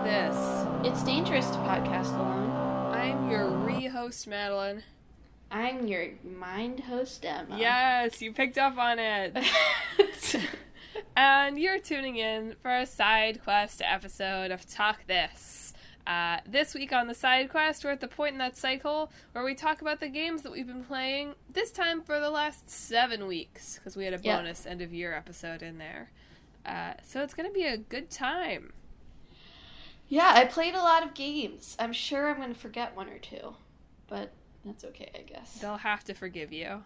This. It's dangerous to podcast alone. I'm your re-host, Madelyn. I'm your mind host, Emma. Yes, you picked up on it. And you're tuning in for a side quest episode of Talk This. This week on the side quest, we're at the point in that cycle where we talk about the games that we've been playing, this time for the last 7 weeks, because we had a bonus end-of-year episode in there. So it's going to be a good time. Yeah, I played a lot of games. I'm sure I'm going to forget one or two, but that's okay, I guess. They'll have to forgive you.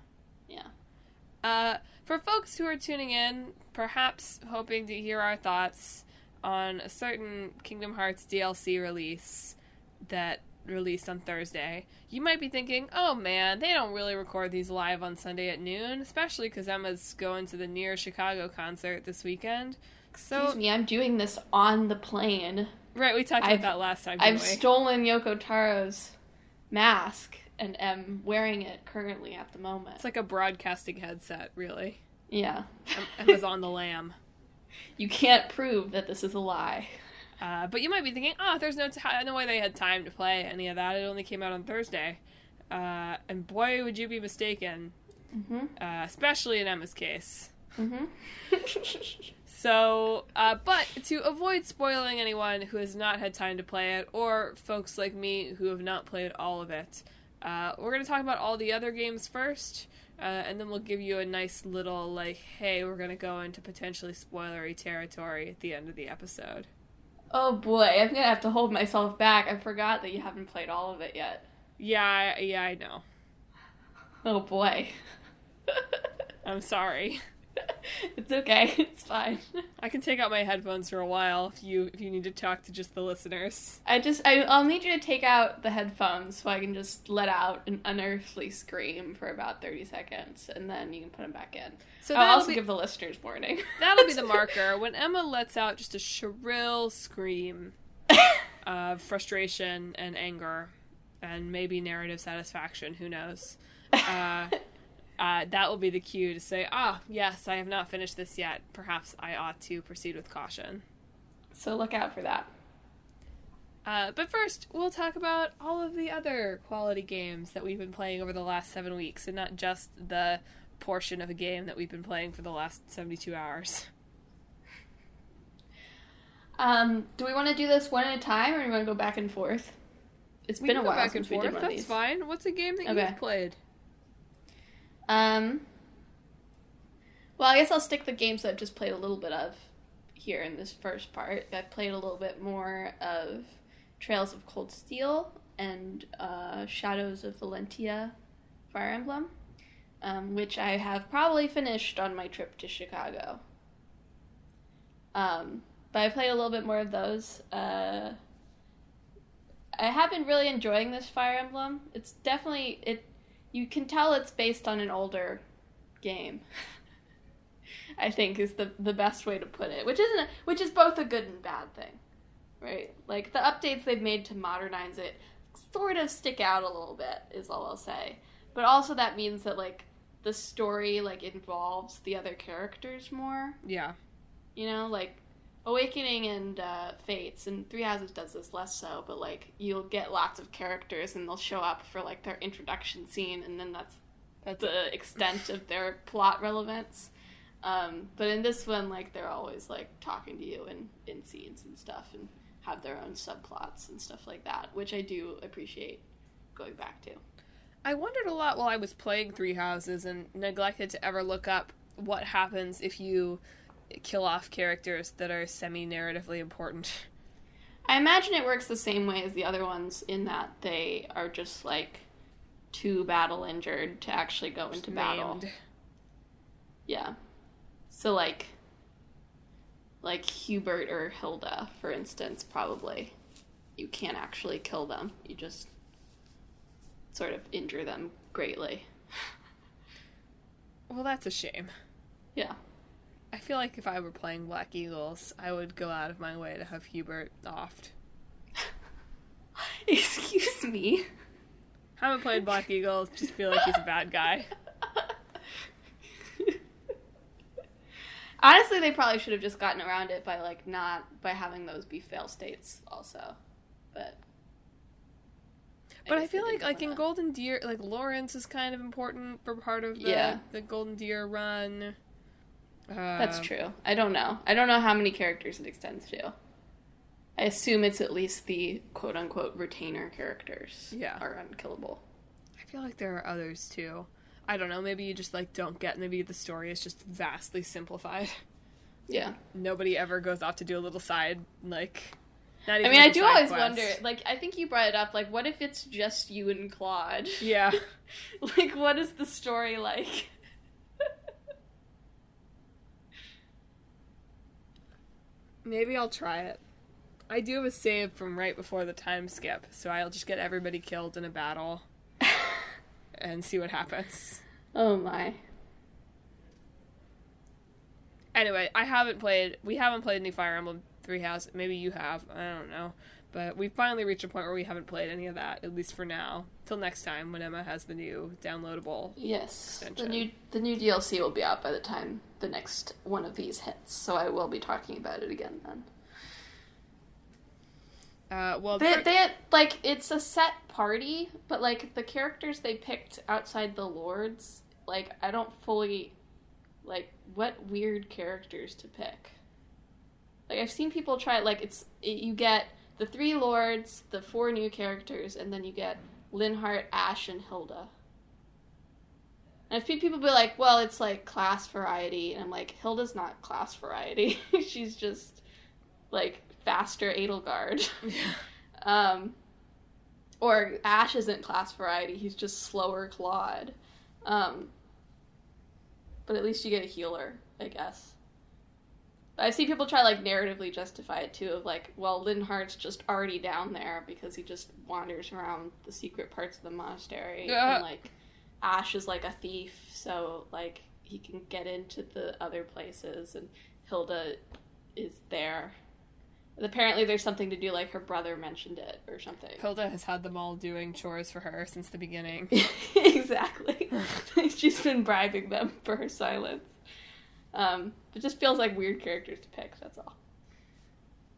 Yeah. For folks who are tuning in, perhaps hoping to hear our thoughts on a certain Kingdom Hearts DLC release that released on Thursday, you might be thinking, oh man, they don't really record these live on Sunday at noon, especially because Emma's going to the Near Chicago concert this weekend. Excuse me, I'm doing this on the plane. Right, we talked about that last time, didn't I've we? stolen Yoko Taro's mask and am wearing it currently at the moment. It's like a broadcasting headset, really. Yeah. Emma's on the lam. You can't prove that this is a lie. But you might be thinking, there's no way they had time to play any of that. It only came out on Thursday. And boy, would you be mistaken. Mm-hmm. Especially in Emma's case. Mm-hmm. So, but to avoid spoiling anyone who has not had time to play it, or folks like me who have not played all of it, we're going to talk about all the other games first, and then we'll give you a nice little, hey, we're going to go into potentially spoilery territory at the end of the episode. Oh boy, I'm going to have to hold myself back. I forgot that you haven't played all of it yet. Yeah, I know. Oh boy. I'm sorry. It's okay. It's fine. I can take out my headphones for a while if you need to talk to just the listeners. I'll need you to take out the headphones so I can just let out an unearthly scream for about 30 seconds, and then you can put them back in. So I'll also give the listeners warning. That'll be the marker. When Emma lets out just a shrill scream of frustration and anger, and maybe narrative satisfaction, who knows, that will be the cue to say, yes, I have not finished this yet. Perhaps I ought to proceed with caution. So look out for that. But first, we'll talk about all of the other quality games that we've been playing over the last 7 weeks, and not just the portion of a game that we've been playing for the last 72 hours. Do we want to do this one at a time, or do we want to go back and forth? It's been a while since we did one of these. That's fine. What's a game that you've played? Well, I guess I'll stick the games that I've just played a little bit of here in this first part. I've played a little bit more of Trails of Cold Steel and Shadows of Valentia Fire Emblem, which I have probably finished on my trip to Chicago. But I played a little bit more of those. I have been really enjoying this Fire Emblem. It's definitely... You can tell it's based on an older game. I think is the best way to put it, which is both a good and bad thing, right? Like the updates they've made to modernize it sort of stick out a little bit, is all I'll say. But also that means that the story involves the other characters more. Yeah. You know, Awakening and Fates, and Three Houses does this less so, but you'll get lots of characters and they'll show up for their introduction scene, and then that's the extent of their plot relevance. But in this one, they're always talking to you in scenes and stuff, and have their own subplots and stuff like that, which I do appreciate going back to. I wondered a lot while I was playing Three Houses and neglected to ever look up what happens if you kill off characters that are semi-narratively important. I imagine it works the same way as the other ones in that they are just too battle injured to actually go into battle. Yeah. So Hubert or Hilda, for instance, probably you can't actually kill them. You just sort of injure them greatly. Well, that's a shame. Yeah. I feel like if I were playing Black Eagles, I would go out of my way to have Hubert offed. Excuse me? Haven't played Black Eagles, just feel like he's a bad guy. Honestly, they probably should have just gotten around it by, like, not by having those be fail states also. But I feel like in Golden Deer, like, Lawrence is kind of important for part of the Golden Deer run. That's true. I don't know. I don't know how many characters it extends to. I assume it's at least the quote-unquote retainer characters are unkillable. I feel like there are others, too. I don't know, maybe you just, like, don't get, maybe the story is just vastly simplified. Yeah. Nobody ever goes off to do a little side, like... I mean, I do always wonder, like, I think you brought it up, like, what if it's just you and Claude? Yeah. Like, what is the story like? Maybe I'll try it. I do have a save from right before the time skip, so I'll just get everybody killed in a battle and see what happens. Oh my. Anyway, we haven't played any Fire Emblem Three Houses. Maybe you have, I don't know. But we've finally reached a point where we haven't played any of that, at least for now. Till next time, when Emma has the new downloadable extension. The new DLC will be out by the time the next one of these hits, so I will be talking about it again then. They like, it's a set party, but, like, the characters they picked outside the Lords, like, I don't fully, like, what weird characters to pick. Like, I've seen people try, like, you get the 3 Lords, the 4 new characters, and then you get Linhardt, Ash, and Hilda. And I've seen people be like, well, it's, like, class variety, and I'm like, Hilda's not class variety. She's just, like, faster Edelgard. Or Ash isn't class variety, he's just slower Claude. But at least you get a healer, I guess. I've seen people try, like, narratively justify it, too, of, like, well, Linhardt's just already down there because he just wanders around the secret parts of the monastery. Yeah. And, like, Ash is, like, a thief, so, like, he can get into the other places, and Hilda is there. And apparently there's something to do, like, her brother mentioned it, or something. Hilda has had them all doing chores for her since the beginning. Exactly. She's been bribing them for her silence. It just feels like weird characters to pick, that's all.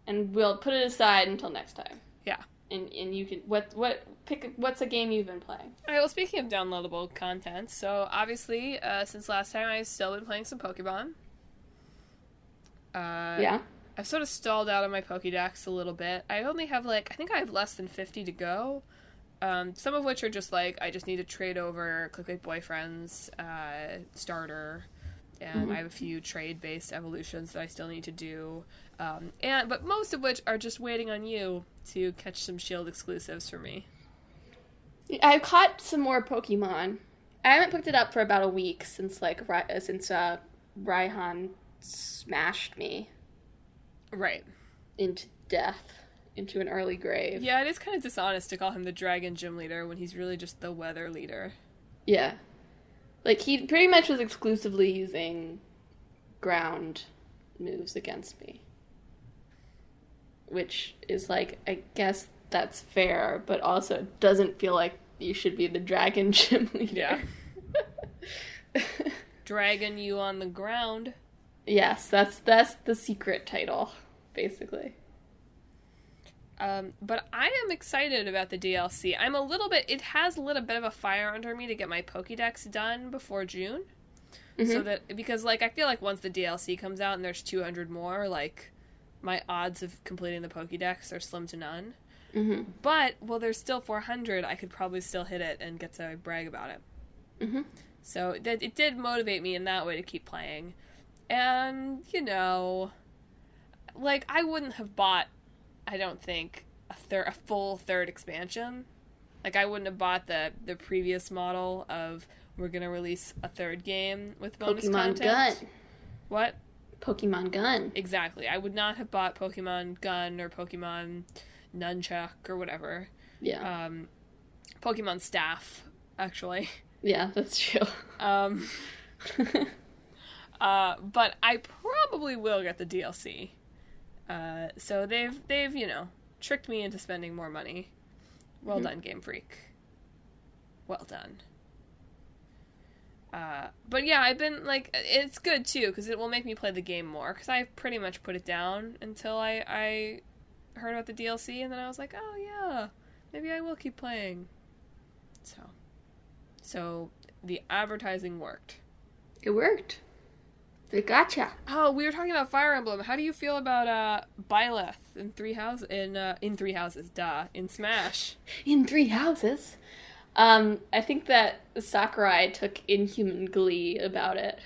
And we'll put it aside until next time. Yeah. And you can what's a game you've been playing? Alright, well, speaking of downloadable content, so obviously, since last time I've still been playing some Pokemon. Yeah. I've sort of stalled out on my Pokédex a little bit. I only have, like, I think I have less than 50 to go. Some of which are just, like, I just need to trade over Click Like Boyfriend's starter. And I have a few trade-based evolutions that I still need to do. But most of which are just waiting on you to catch some Shield exclusives for me. I've caught some more Pokemon. I haven't picked it up for about a week since Raihan smashed me. Right. Into death. Into an early grave. Yeah, it is kind of dishonest to call him the Dragon Gym Leader when he's really just the Weather Leader. Yeah. Like, he pretty much was exclusively using ground moves against me. Which is, like, I guess that's fair, but also doesn't feel like you should be the Dragon Gym Leader. Yeah. Dragon you on the ground. Yes, that's the secret title, basically. But I am excited about the DLC. It has lit a bit of a fire under me to get my Pokédex done before June. So that, because, like, I feel like once the DLC comes out and there's 200 more, like, my odds of completing the Pokédex are slim to none. But, well, there's still 400, I could probably still hit it and get to brag about it. So it did motivate me in that way to keep playing. And, you know, like, I wouldn't have bought, I don't think, a full third expansion. Like, I wouldn't have bought the previous model of we're going to release a third game with bonus content. Pokemon Gun. What? Pokemon Gun. Exactly. I would not have bought Pokemon Gun or Pokemon Nunchuck or whatever. Yeah. Pokemon Staff, actually. Yeah, that's true. But I probably will get the DLC. So they've, you know, tricked me into spending more money. Well done, Game Freak. Well done. But yeah, I've been, like, it's good, too, because it will make me play the game more, because I pretty much put it down until I heard about the DLC, and then I was like, oh, yeah, maybe I will keep playing. So the advertising worked. It worked. They gotcha. Oh, we were talking about Fire Emblem. How do you feel about Byleth in Three Houses? In Smash. In Three Houses? I think that Sakurai took inhuman glee about it.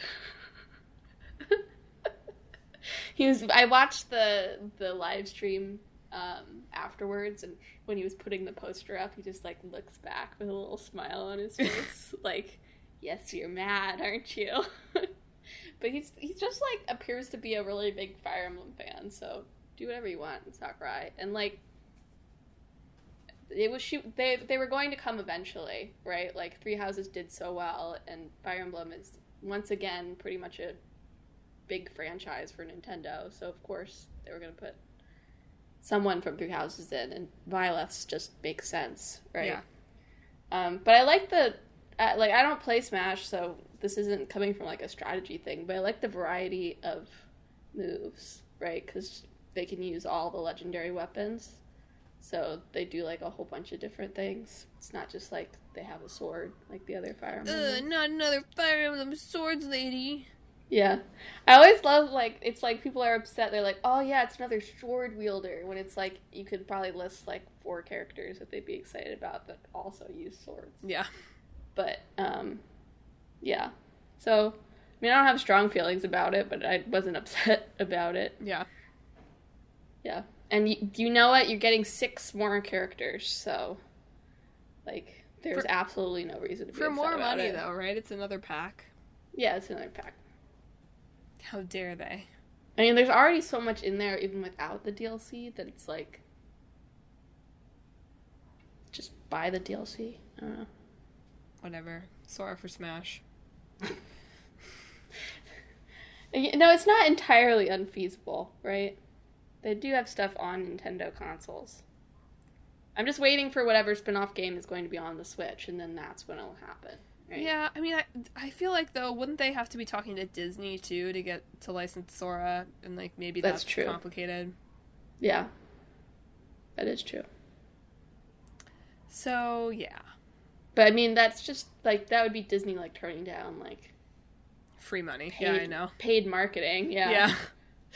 I watched the live stream afterwards, and when he was putting the poster up, he just like looks back with a little smile on his face, like, "Yes, you're mad, aren't you?" But he's just like appears to be a really big Fire Emblem fan, so do whatever you want, Sakurai. And like, it was they were going to come eventually, right? Like, Three Houses did so well, and Fire Emblem is once again pretty much a big franchise for Nintendo, so of course they were going to put someone from Three Houses in, and Byleth's just makes sense, right? Yeah. But I like I don't play Smash, so this isn't coming from like a strategy thing, but I like the variety of moves, right? Because they can use all the legendary weapons. So they do, like, a whole bunch of different things. It's not just, like, they have a sword, like the other Fire Emblem. Not another Fire Emblem swords lady. Yeah. I always love, like, it's like people are upset. They're like, oh, yeah, it's another sword wielder. When it's like, you could probably list, like, 4 characters that they'd be excited about that also use swords. Yeah. But, yeah. So, I mean, I don't have strong feelings about it, but I wasn't upset about it. Yeah. Yeah. And you know what? You're getting 6 more characters, so, like, there's absolutely no reason to be upset about it. For more money, though, right? It's another pack. Yeah, it's another pack. How dare they? I mean, there's already so much in there, even without the DLC, that it's like, just buy the DLC. I don't know. Whatever. Sora for Smash. No, it's not entirely unfeasible, right? They do have stuff on Nintendo consoles. I'm just waiting for whatever spin-off game is going to be on the Switch, and then that's when it'll happen. Right? Yeah, I mean, I feel like, though, wouldn't they have to be talking to Disney, too, to get to license Sora? And, like, maybe that's true. Complicated. Yeah. That is true. So, yeah. But, I mean, that's just, like, that would be Disney, like, turning down, like... free money. Yeah, I know. Paid marketing, yeah. Yeah.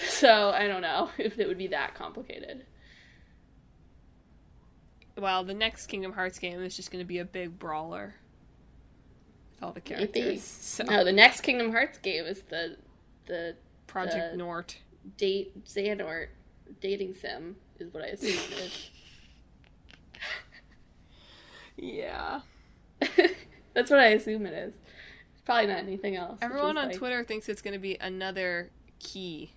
So, I don't know if it would be that complicated. Well, the next Kingdom Hearts game is just going to be a big brawler. With all the characters. Maybe. So. No, the next Kingdom Hearts game is the Project Nort. Xehanort dating sim, is what I assume it is. Yeah. That's what I assume it is. It's probably not anything else. Everyone on Twitter thinks it's going to be another Key.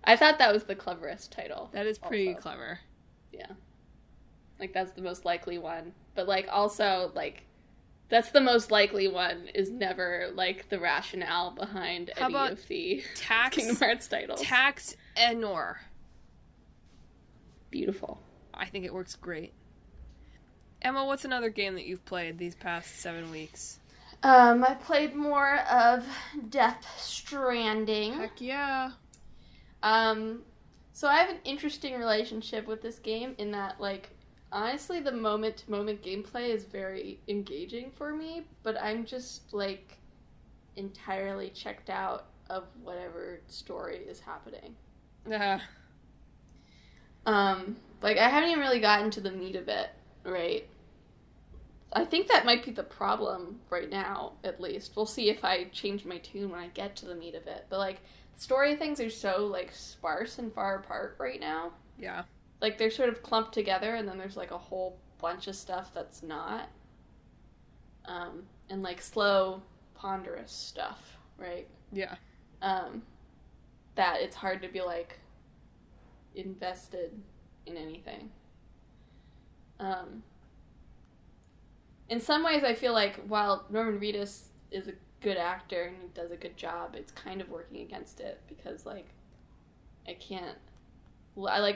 I thought that was the cleverest title. That is pretty clever. Yeah. Like, that's the most likely one. But, like, also, like, that's the most likely one is never, like, the rationale behind any of the Kingdom Hearts titles. Tax Enor. Beautiful. I think it works great. Emma, what's another game that you've played these past 7 weeks? I played more of Death Stranding. Heck yeah. So I have an interesting relationship with this game in that, like, honestly, the moment-to-moment gameplay is very engaging for me, but I'm just, like, entirely checked out of whatever story is happening. Like, I haven't even really gotten to the meat of it, right? I think that might be the problem right now, at least. We'll see if I change my tune when I get to the meat of it. But, like, story things are so, like, sparse and far apart right now. Yeah. Like, they're sort of clumped together, and then there's, like, a whole bunch of stuff that's not. And, like, slow, ponderous stuff, right? Yeah. That it's hard to be, like, invested in anything. In some ways, I feel like while Norman Reedus is a good actor and he does a good job, it's kind of working against it because, like,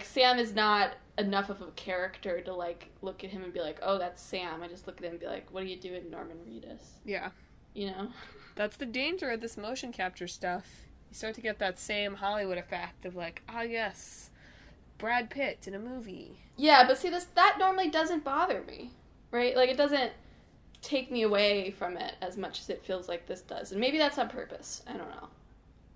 Sam is not enough of a character to, like, look at him and be like, oh, that's Sam. I just look at him and be like, what are you doing, Norman Reedus? Yeah. you know? That's the danger of this motion capture stuff. You start to get that same Hollywood effect of like, ah, yes, Brad Pitt in a movie. Yeah, but see, that normally doesn't bother me, right? Like, it doesn't take me away from it as much as it feels like this does. And maybe that's on purpose. I don't know.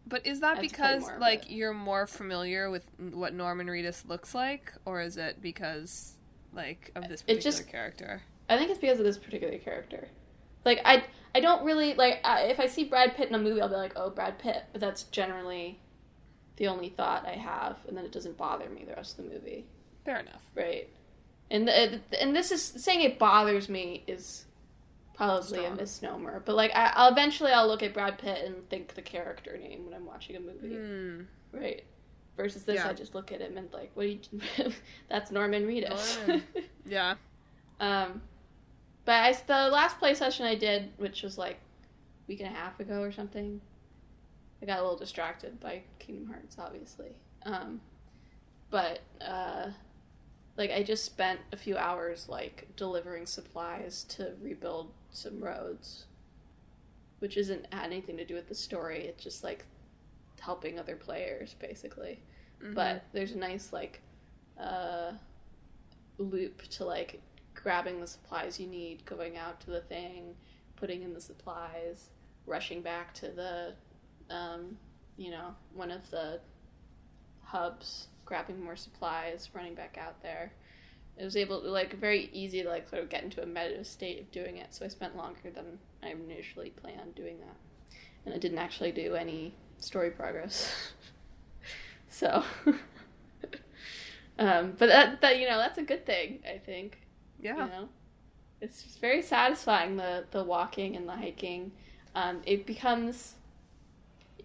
But is that because, like, you're more familiar with what Norman Reedus looks like? Or is it because, like, of this particular character? I think it's because of this particular character. Like, I don't really, like, if I see Brad Pitt in a movie, I'll be like, oh, Brad Pitt. But that's generally the only thought I have, and then it doesn't bother me the rest of the movie. Fair enough. Right. And this is, saying it bothers me is probably a misnomer. But, like, I'll eventually look at Brad Pitt and think the character name when I'm watching a movie. Right. Versus this, I just look at him and, like, what do you... That's Norman Reedus. Yeah. But the last play session I did, which was like a week and a half ago or something, I got a little distracted by Kingdom Hearts, obviously. But I just spent a few hours, like, delivering supplies to rebuild some roads, which isn't had anything to do with the story. It's just, like, helping other players, basically. Mm-hmm. But there's a nice, like, loop to, like, grabbing the supplies you need, going out to the thing, putting in the supplies, rushing back to the, one of the hubs, grabbing more supplies, running back out there. It was able to, like, very easy to, like, sort of get into a meditative state of doing it, so I spent longer than I initially planned doing that. And I didn't actually do any story progress. So, but that, that's a good thing, I think. Yeah. It's just very satisfying, the walking and the hiking. It becomes...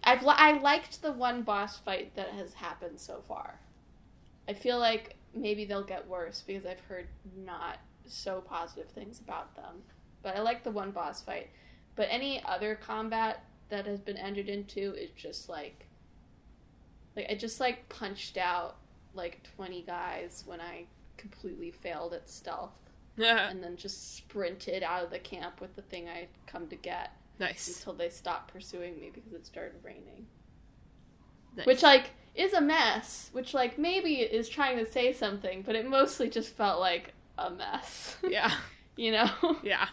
I liked the one boss fight that has happened so far. I feel like maybe they'll get worse because I've heard not so positive things about them. But I like the one boss fight. But any other combat that has been entered into is just like I just, like, punched out, like, 20 guys when I completely failed at stealth. Yeah. And then just sprinted out of the camp with the thing I'd come to get. Nice. Until they stopped pursuing me because it started raining. Nice. Which, like, is a mess. Which, like, maybe is trying to say something, but it mostly just felt like a mess. Yeah. You know? Yeah.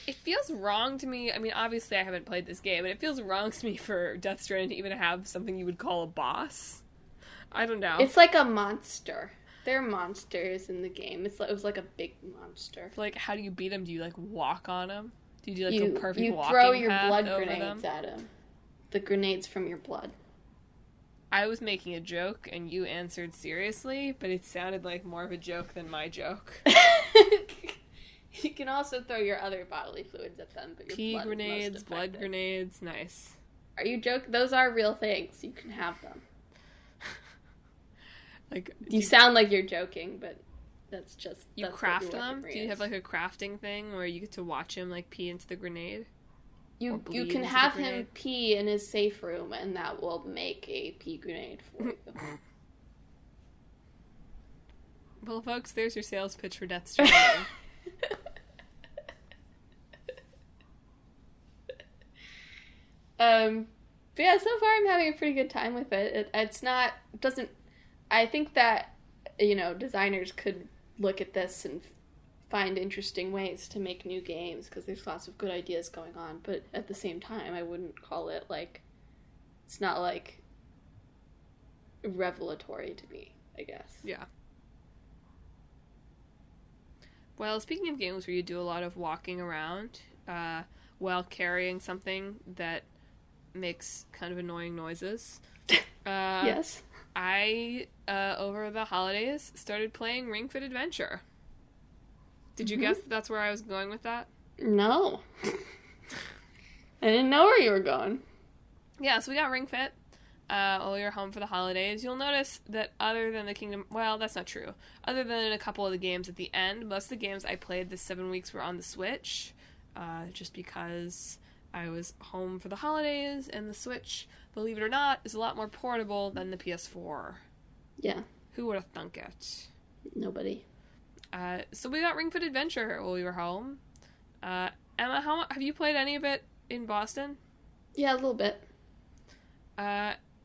It feels wrong to me. I mean, obviously I haven't played this game, but it feels wrong to me for Death Stranding to even have something you would call a boss. I don't know. It's like a monster. They're monsters in the game. It was like a big monster. Like, how do you beat them? Do you, like, walk on them? Do you do, like, a perfect walking path? You throw your blood them? grenades at them. The grenades from your blood. I was making a joke, and you answered seriously, but it sounded like more of a joke than my joke. You can also throw your other bodily fluids at them, but your pea blood grenades, blood grenades, nice. Are you joking? Those are real things. You can have them. Like, you sound like you're joking, but that's just... You craft them? Do you have, like, a crafting thing where you get to watch him, like, pee into the grenade? You can have him pee in his safe room, and that will make a pea grenade for you. Well, folks, there's your sales pitch for Death Stranding. But yeah, so far I'm having a pretty good time with it. I think that, designers could look at this and find interesting ways to make new games, because there's lots of good ideas going on, but at the same time, I wouldn't call it, like, it's not, like, revelatory to me, I guess. Yeah. Well, speaking of games where you do a lot of walking around, while carrying something that makes kind of annoying noises. Yes. I, over the holidays, started playing Ring Fit Adventure. Did you guess that's where I was going with that? No. I didn't know where you were going. Yeah, so we got Ring Fit while we were home for the holidays. You'll notice that other than the Kingdom... Well, that's not true. Other than a couple of the games at the end, most of the games I played this 7 weeks were on the Switch. Just because I was home for the holidays, and the Switch, believe it or not, is a lot more portable than the PS4. Yeah. Who would have thunk it? Nobody. So we got Ring Fit Adventure while we were home. Emma, have you played any of it in Boston? Yeah, a little bit.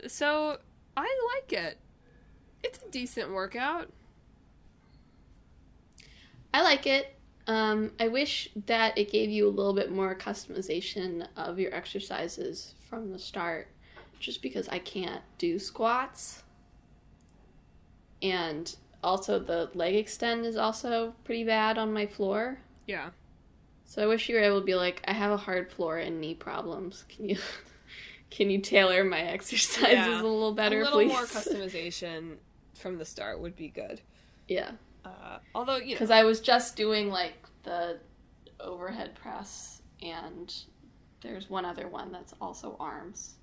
So I like it. It's a decent workout. I like it. I wish that it gave you a little bit more customization of your exercises from the start, just because I can't do squats. And also the leg extend is also pretty bad on my floor. Yeah. So I wish you were able to be like, I have a hard floor and knee problems. Can you tailor my exercises a little better, please? A little more customization from the start would be good. Yeah. Although, because I was just doing like the overhead press, and there's one other one that's also arms.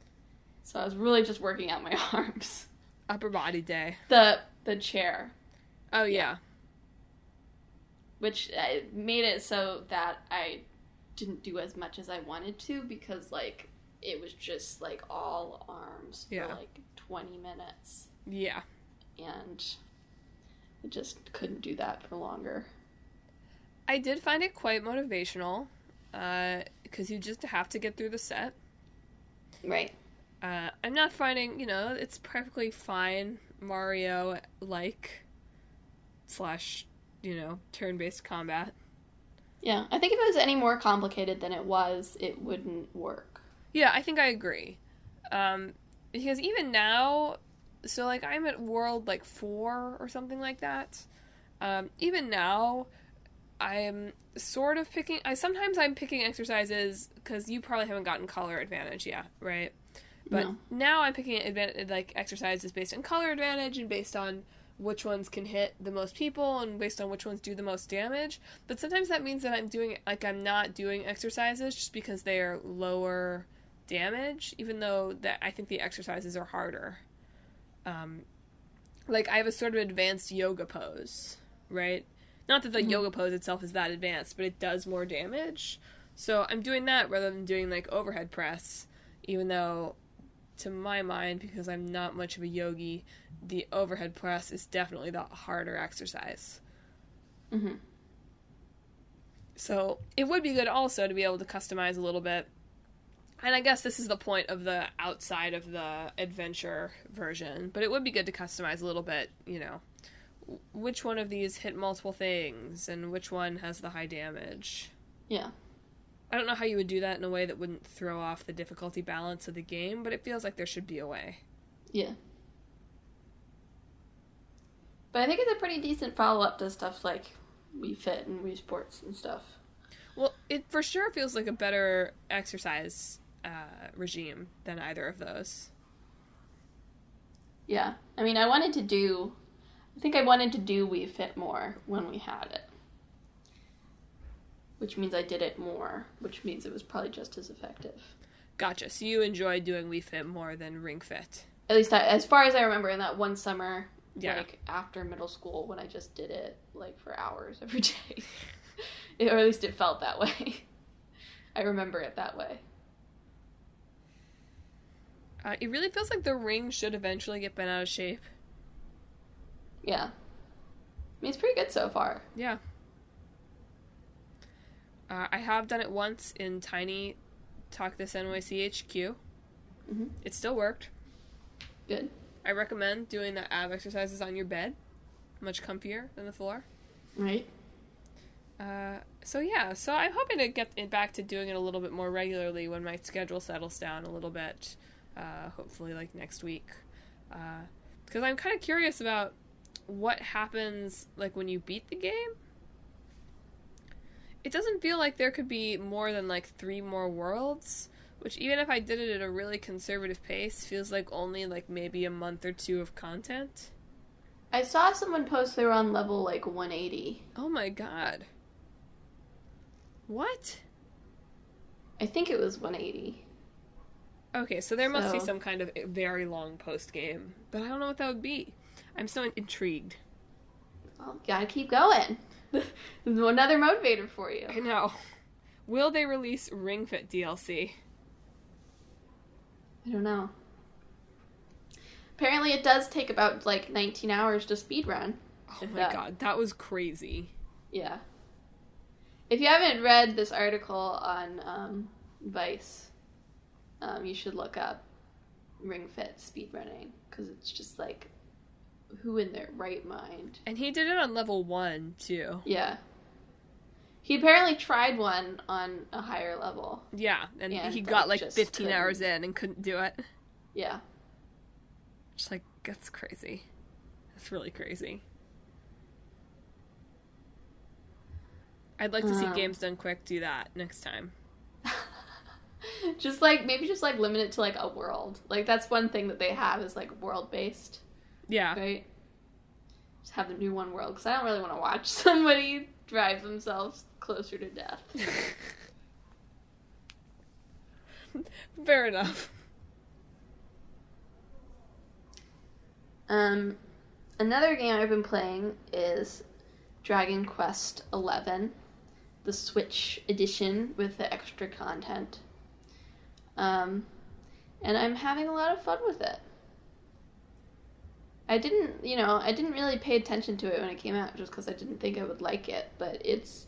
So I was really just working out my arms. Upper body day. The chair. Oh yeah. Which made it so that I didn't do as much as I wanted to, because like it was just like all arms for like 20 minutes. Yeah. And I just couldn't do that for longer. I did find it quite motivational, because you just have to get through the set. Right. I'm not finding, it's perfectly fine Mario-like / turn-based combat. Yeah, I think if it was any more complicated than it was, it wouldn't work. Yeah, I think I agree. Because even now, so, like, I'm at World, 4 or something like that. Even now, I'm sort of picking... sometimes I'm picking exercises, because you probably haven't gotten color advantage yet, right? But now I'm picking exercises based on color advantage and based on which ones can hit the most people and based on which ones do the most damage. But sometimes that means that I'm not doing exercises just because they are lower damage, even though that I think the exercises are harder. I have a sort of advanced yoga pose, right? Not that the yoga pose itself is that advanced, but it does more damage. So I'm doing that rather than doing overhead press, even though, to my mind, because I'm not much of a yogi, the overhead press is definitely the harder exercise. Mm-hmm. So it would be good also to be able to customize a little bit. And I guess this is the point of the outside of the adventure version, but it would be good to customize a little bit, which one of these hit multiple things and which one has the high damage. Yeah. I don't know how you would do that in a way that wouldn't throw off the difficulty balance of the game, but it feels like there should be a way. Yeah. But I think it's a pretty decent follow-up to stuff like Wii Fit and Wii Sports and stuff. Well, it for sure feels like a better exercise regime than either of those. Yeah. I mean, I wanted to do Wii Fit more when we had it. Which means I did it more, which means it was probably just as effective. Gotcha. So you enjoy doing Wii Fit more than Ring Fit. At least as far as I remember, in that one summer, yeah. After middle school, when I just did it, for hours every day. Or at least it felt that way. I remember it that way. It really feels like the ring should eventually get bent out of shape. Yeah. I mean, it's pretty good so far. Yeah. I have done it once in Tiny Talk This NYC HQ. Mm-hmm. It still worked. Good. I recommend doing the ab exercises on your bed. Much comfier than the floor. Right. So I'm hoping to get back to doing it a little bit more regularly when my schedule settles down a little bit. Hopefully next week. Because I'm kind of curious about what happens when you beat the game. It doesn't feel like there could be more than 3 more worlds, which even if I did it at a really conservative pace, feels like only maybe a month or 2 of content. I saw someone post they were on level 180. Oh my god. What? I think it was 180. Okay, so there must be some kind of very long post game, but I don't know what that would be. I'm so intrigued. Well, gotta keep going. Another motivator for you. I know. Will they release Ring Fit DLC? I don't know. Apparently it does take about 19 hours to speedrun. Oh my god, that was crazy. Yeah. If you haven't read this article on Vice, you should look up Ring Fit speedrunning, because it's just like, who in their right mind? And he did it on level 1 too. Yeah. He apparently tried one on a higher level. Yeah, and he got like 15 hours in and couldn't do it. Yeah. Just like, that's crazy. That's really crazy. I'd like to see Games Done Quick do that next time. Maybe just limit it to like a world. Like, that's one thing that they have is like world-based. Yeah. Right? Just have a new one world, because I don't really want to watch somebody drive themselves closer to death. Fair enough. Another game I've been playing is Dragon Quest XI, the Switch edition with the extra content. And I'm having a lot of fun with it. I didn't really pay attention to it when it came out just because I didn't think I would like it, but it's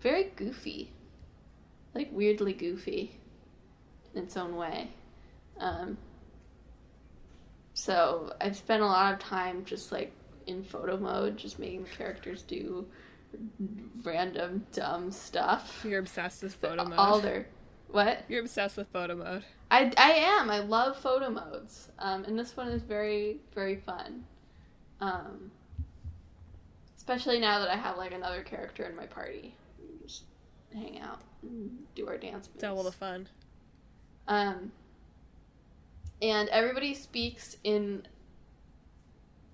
very goofy. Like, weirdly goofy in its own way. So I've spent a lot of time just like in photo mode, just making the characters do random dumb stuff. You're obsessed with photo mode. What? You're obsessed with photo mode. I am. I love photo modes. And this one is very, very fun. Especially now that I have like another character in my party. We just hang out and do our dance moves. Double the fun. And everybody speaks in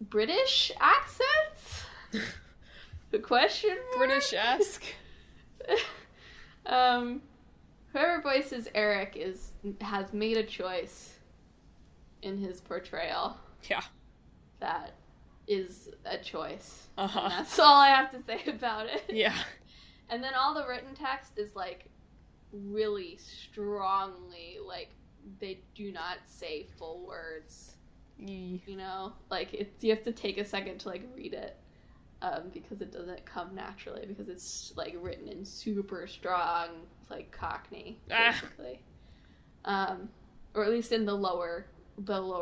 British accents? The question mark? British-esque. Whoever voices Eric has made a choice in his portrayal. Yeah. That is a choice. Uh-huh. And that's all I have to say about it. Yeah. And then all the written text is like really strongly like they do not say full words. You know, like you have to take a second to like read it, because it doesn't come naturally, because it's like written in super strong like Cockney basically, or at least in the lower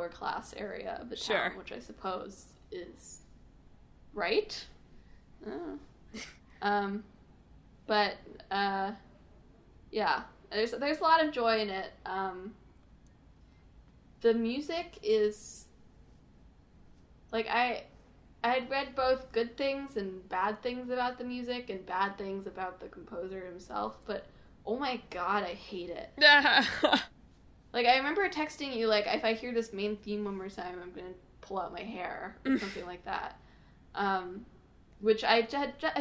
class area of the town, which I suppose is right. But yeah, there's a lot of joy in it. The music is like I had read both good things and bad things about the music and bad things about the composer himself, but oh my god, I hate it. Like, I remember texting you, like, if I hear this main theme one more time, I'm gonna pull out my hair or something like that. Which I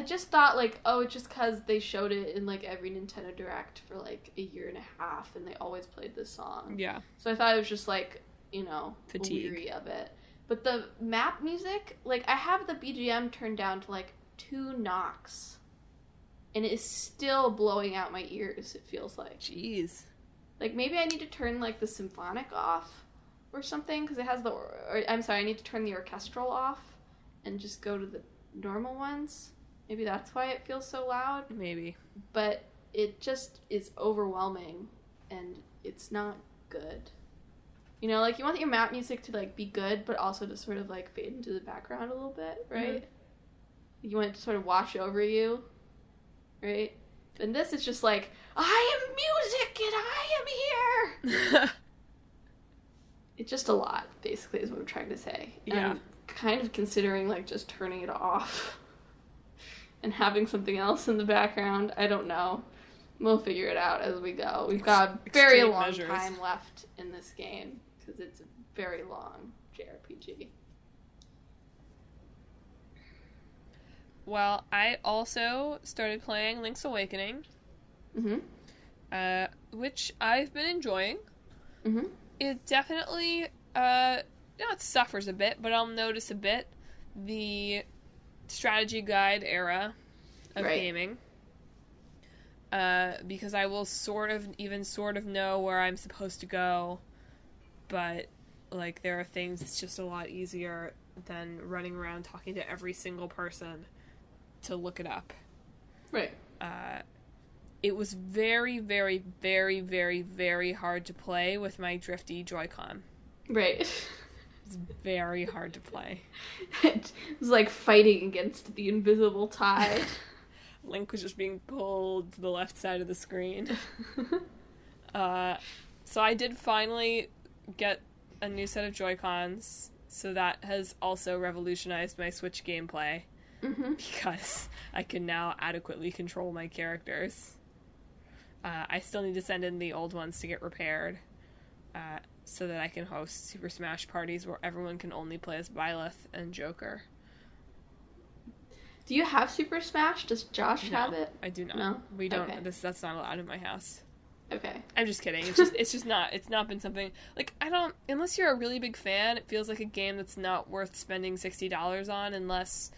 just thought, like, oh, it's just because they showed it in, like, every Nintendo Direct for, like, a year and a half, and they always played this song. Yeah. So I thought it was just, like, you know, fatigue. Weary of it. But the map music, like, I have the BGM turned down to, like, 2 knocks. And it is still blowing out my ears, it feels like. Jeez. Like, maybe I need to turn, like, the symphonic off or something, because it has I need to turn the orchestral off and just go to the normal ones. Maybe that's why it feels so loud. Maybe. But it just is overwhelming, and it's not good. You know, like, you want your map music to, like, be good, but also to sort of, like, fade into the background a little bit, right? Mm-hmm. You want it to sort of wash over you, right? And this is just like, I am music and I am here! It's just a lot, basically, is what I'm trying to say. Yeah. And kind of considering, like, just turning it off and having something else in the background. I don't know. We'll figure it out as we go. We've got a very long time left in this game, because it's a very long JRPG. Well, I also started playing Link's Awakening, which I've been enjoying. Mm-hmm. It definitely, it suffers a bit, but I'll notice a bit the strategy guide era of gaming. Because I will sort of know where I'm supposed to go, but, like, there are things it's just a lot easier than running around talking to every single person to look it up. Right. It was very, very, very, very, very hard to play with my drifty Joy-Con. Right. It's very hard to play. It was like fighting against the invisible tide. Link was just being pulled to the left side of the screen. So I did finally get a new set of Joy-Cons, so that has also revolutionized my Switch gameplay, because I can now adequately control my characters. I still need to send in the old ones to get repaired, so that I can host Super Smash parties where everyone can only play as Byleth and Joker. Do you have Super Smash? Does Josh have it? I do not. No? We don't. Okay. That's not allowed in my house. Okay. I'm just kidding. It's not been something, like, I don't, unless you're a really big fan, it feels like a game that's not worth spending $60 on unless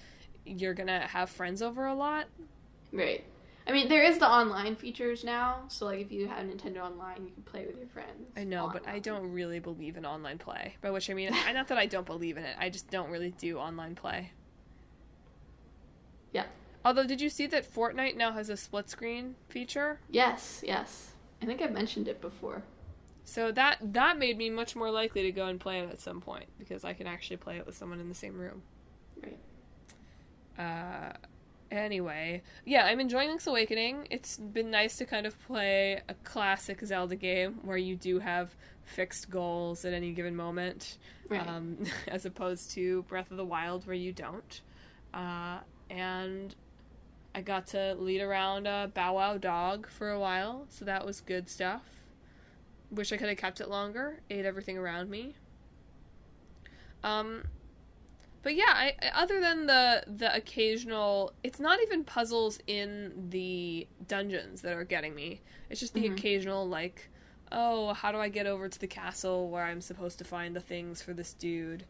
you're gonna have friends over a lot. Right. I mean, there is the online features now, so, like, if you have Nintendo Online, you can play with your friends. I know, but I don't really believe in online play. By which I mean, not that I don't believe in it, I just don't really do online play. Yeah. Although, did you see that Fortnite now has a split screen feature? Yes. I think I mentioned it before. So that made me much more likely to go and play it at some point, because I can actually play it with someone in the same room. Right. Anyway, yeah, I'm enjoying Link's Awakening. It's been nice to kind of play a classic Zelda game where you do have fixed goals at any given moment, Right. as opposed to Breath of the Wild where you don't. And I got to lead around a Bow Wow dog for a while, so that was good stuff. Wish I could have kept it longer. Ate everything around me. But yeah, other than the occasional, it's not even puzzles in the dungeons that are getting me. It's just the occasional, like, oh, how do I get over to the castle where I'm supposed to find the things for this dude?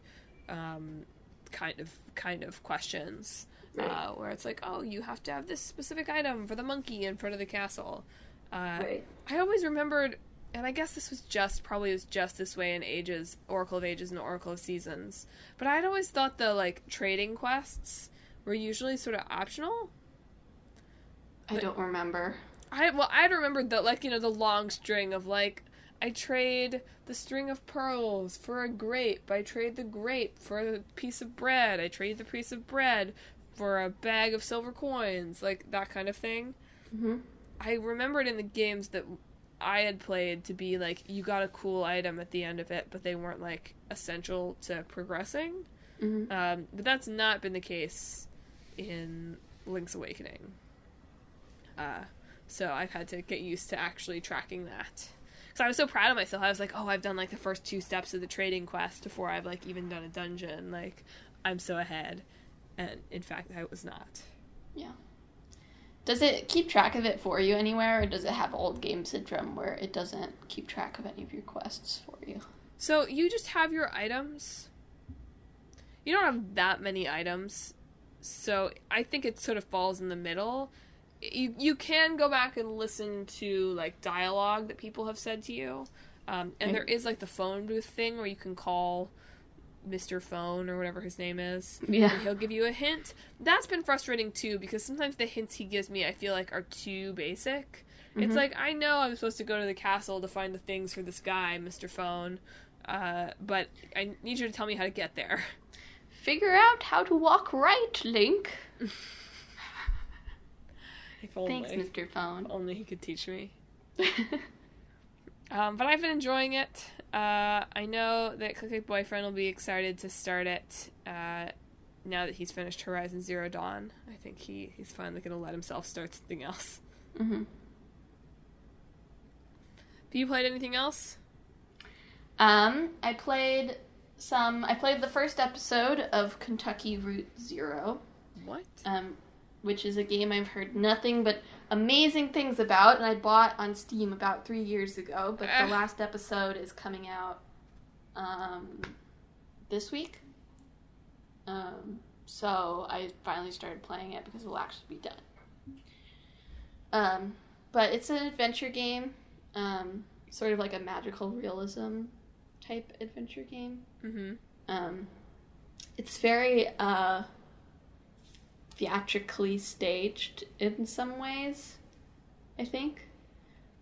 Kind of questions. Right. Where it's like, oh, you have to have this specific item for the monkey in front of the castle. Right. I always remembered, and I guess this was probably just this way in Ages, Oracle of Ages and Oracle of Seasons, but I'd always thought the, like, trading quests were usually sort of optional. I don't remember. I'd remembered the, like, you know, the long string of, like, I trade the string of pearls for a grape. I trade the grape for a piece of bread. I trade the piece of bread for a bag of silver coins. Like, that kind of thing. I remembered in the games that I had played to be, like, you got a cool item at the end of it, but they weren't, like, essential to progressing. But that's not been the case in Link's Awakening. So I've had to get used to actually tracking that. So I was so proud of myself. I was like, oh, I've done, like, the first 2 steps of the trading quest before I've, like, even done a dungeon. Like, I'm so ahead. And, in fact, I was not. Yeah. Does it keep track of it for you anywhere, or does it have old game syndrome where it doesn't keep track of any of your quests for you? So you just have your items. You don't have that many items. So I think it sort of falls in the middle. You can go back and listen to, like, dialogue that people have said to you. And there is, like, the phone booth thing where you can call Mr. Phone or whatever his name is. Yeah. And he'll give you a hint. That's been frustrating, too, because sometimes the hints he gives me I feel like are too basic. It's like, I know I'm supposed to go to the castle to find the things for this guy, Mr. Phone, but I need you to tell me how to get there. Figure out how to walk right, Link. If only. Thanks, Mr. Phone. If only he could teach me. But I've been enjoying it. I know that Cookie Boyfriend will be excited to start it now that he's finished Horizon Zero Dawn. I think he's finally going to let himself start something else. Have you played anything else? I played the first episode of Kentucky Route Zero. What? Which is a game I've heard nothing but amazing things about, and I bought on Steam about 3 years ago, but the last episode is coming out this week. So I finally started playing it because it will actually be done. But it's an adventure game, sort of like a magical realism type adventure game. It's very theatrically staged in some ways, I think.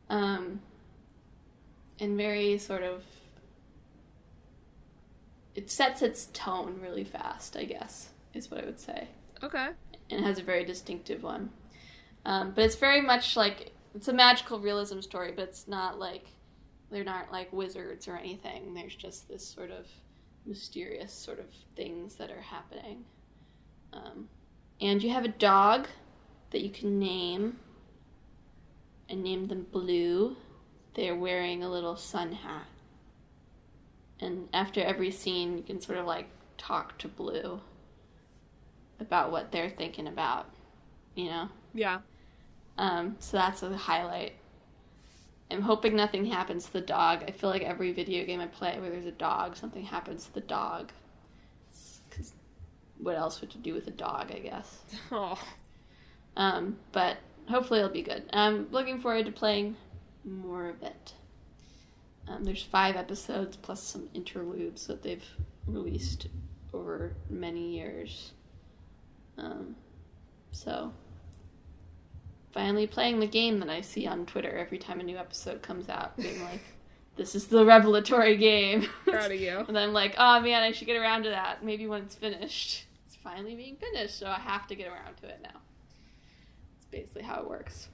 And very sort of... It sets its tone really fast, I guess, is what I would say. Okay. And it has a very distinctive one. But it's very much like... It's a magical realism story, but it's not like... They're not like wizards or anything. There's just this sort of mysterious sort of things that are happening. And you have a dog that you can name. And name them Blue. They're wearing a little sun hat. And after every scene, you can sort of like talk to Blue about what they're thinking about, you know? Yeah. So that's a highlight. I'm hoping nothing happens to the dog. I feel like every video game I play where there's a dog, something happens to the dog. Because what else would you do with a dog, I guess? Oh. But hopefully it'll be good. I'm looking forward to playing more of it. There's 5 episodes plus some interludes that they've released over many years. So, finally playing the game that I see on Twitter every time a new episode comes out, being like, this is the revelatory game. Proud of you. And then I'm like, oh man, I should get around to that. Maybe when it's finished. It's finally being finished, so I have to get around to it now. It's basically how it works.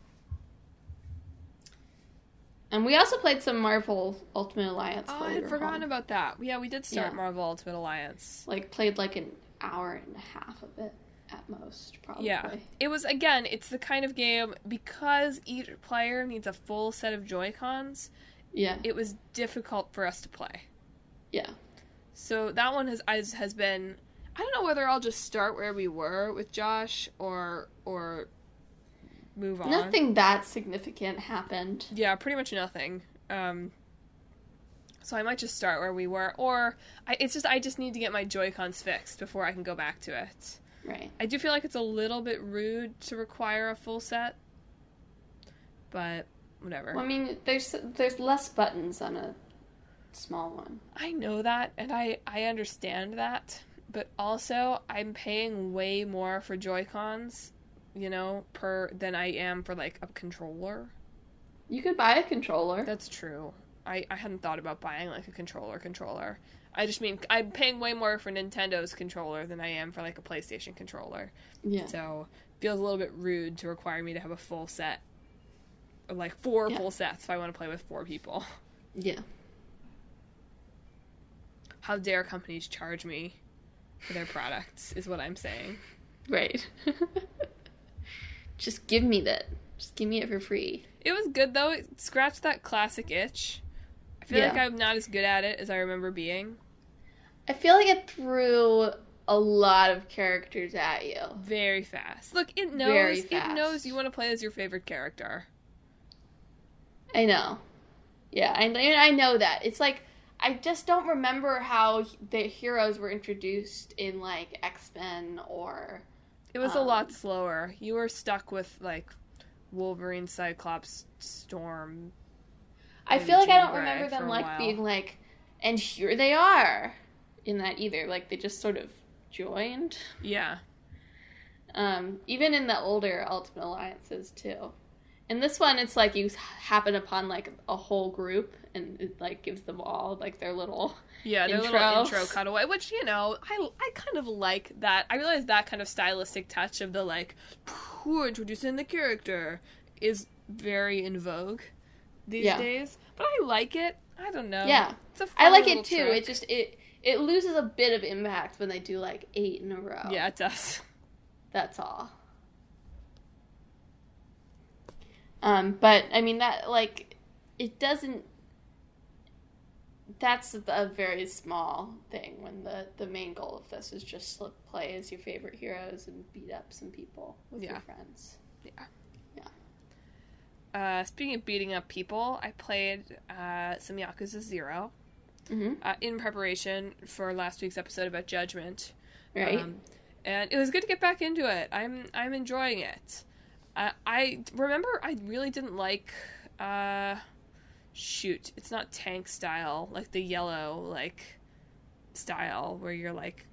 And we also played some Marvel Ultimate Alliance. Oh, I had forgotten about that. Yeah, we did start Marvel Ultimate Alliance. Like, played like an hour and a half of it at most, probably. Yeah. It was, again, it's the kind of game, because each player needs a full set of Joycons, it was difficult for us to play. Yeah. So that one has been... I don't know whether I'll just start where we were with Josh, or move on. Nothing that significant happened. Yeah, pretty much nothing. So I might just start where we were, or I just need to get my Joy-Cons fixed before I can go back to it. Right. I do feel like it's a little bit rude to require a full set, but whatever. Well, I mean, there's less buttons on a small one. I know that, and I understand that, but also I'm paying way more for Joy-Cons, you know, than I am for, like, a controller. You could buy a controller. That's true. I hadn't thought about buying, like, a controller. I just mean, I'm paying way more for Nintendo's controller than I am for, like, a PlayStation controller. Yeah. So, feels a little bit rude to require me to have a full set. Or, like, 4 full sets if I want to play with 4 people. Yeah. How dare companies charge me for their products, is what I'm saying. Right. Just give me that. Just give me it for free. It was good, though. It scratched that classic itch. I feel like I'm not as good at it as I remember being. I feel like it threw a lot of characters at you. Very fast. Look, it knows you want to play as your favorite character. I know. Yeah, I know that. It's like, I just don't remember how the heroes were introduced in, like, X-Men or... It was a lot slower. You were stuck with, like, Wolverine, Cyclops, Storm. I feel like I don't remember them, like, being like, and here they are, in that either. Like, they just sort of joined. Yeah. Even in the older Ultimate Alliances, too. In this one, it's like you happen upon, like, a whole group, and it, like, gives them all, like, their little their little intro cutaway, which, you know, I kind of like that. I realize that kind of stylistic touch of the, like, we're introducing the character is very in vogue these days. But I like it. I don't know. Yeah. It's a fun I like it, too. trick. It just, it loses a bit of impact when they do, like, 8 in a row. Yeah, it does. That's all. But, I mean, that, like, it doesn't... That's a very small thing when the main goal of this is just to play as your favorite heroes and beat up some people with your friends. Yeah. Speaking of beating up people, I played some Yakuza 0 in preparation for last week's episode about Judgment. Right. And it was good to get back into it. I'm enjoying it. I remember I really didn't like... it's not tank style, like the yellow, like, style, where you're, like...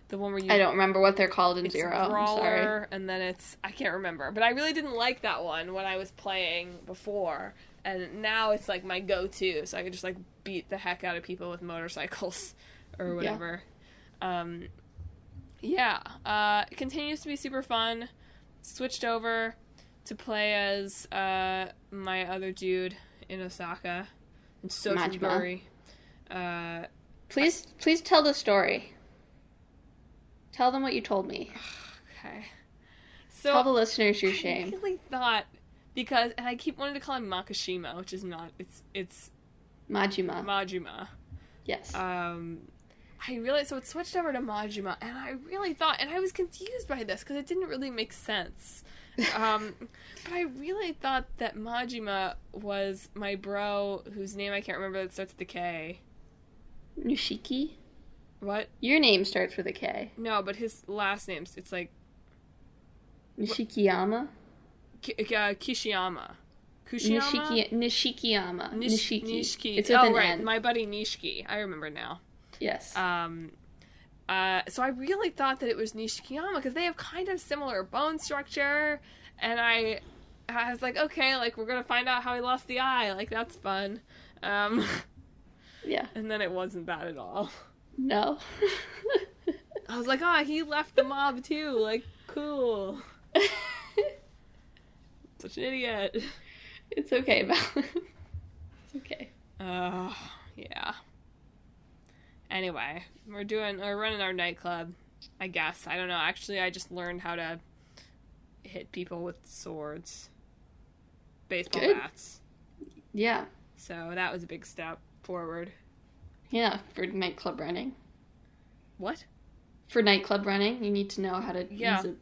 The one where you... I don't remember what they're called in it's Zero. Brawler, I'm sorry. and then it's... I can't remember. But I really didn't like that one when I was playing before. And now it's, like, my go-to. So I can just, like, beat the heck out of people with motorcycles or whatever. It continues to be super fun. Switched over to play as my other dude in Osaka. In Sosuburi. Please tell the story. Tell them what you told me. Okay. So tell the listeners your shame. I really thought, because, and I keep wanting to call him Makashima, which is not, it's Majima. Yes. I realized, so it switched over to Majima, and I really thought, and I was confused by this, because it didn't really make sense. But I really thought that Majima was my bro, whose name I can't remember, that starts with the K. Nishiki? What? Your name starts with a K. No, but his last name's, it's like... Nishikiyama? Kishiyama. Kushiyama? Nishikiyama. Nishiki. It's with an right. N. My buddy Nishiki. I remember now. Yes. So I really thought that it was Nishikiyama because they have kind of similar bone structure, and I was like, okay, like, we're gonna find out how he lost the eye. Like, that's fun. Yeah. And then it wasn't that at all. No. I was like, he left the mob too. Like, cool. Such an idiot. It's okay, Val. It's okay. Yeah. Anyway, we're running our nightclub, I guess. I don't know. Actually, I just learned how to hit people with swords. Baseball bats. Yeah. So that was a big step forward. Yeah, for nightclub running. What? For nightclub running, you need to know how to use a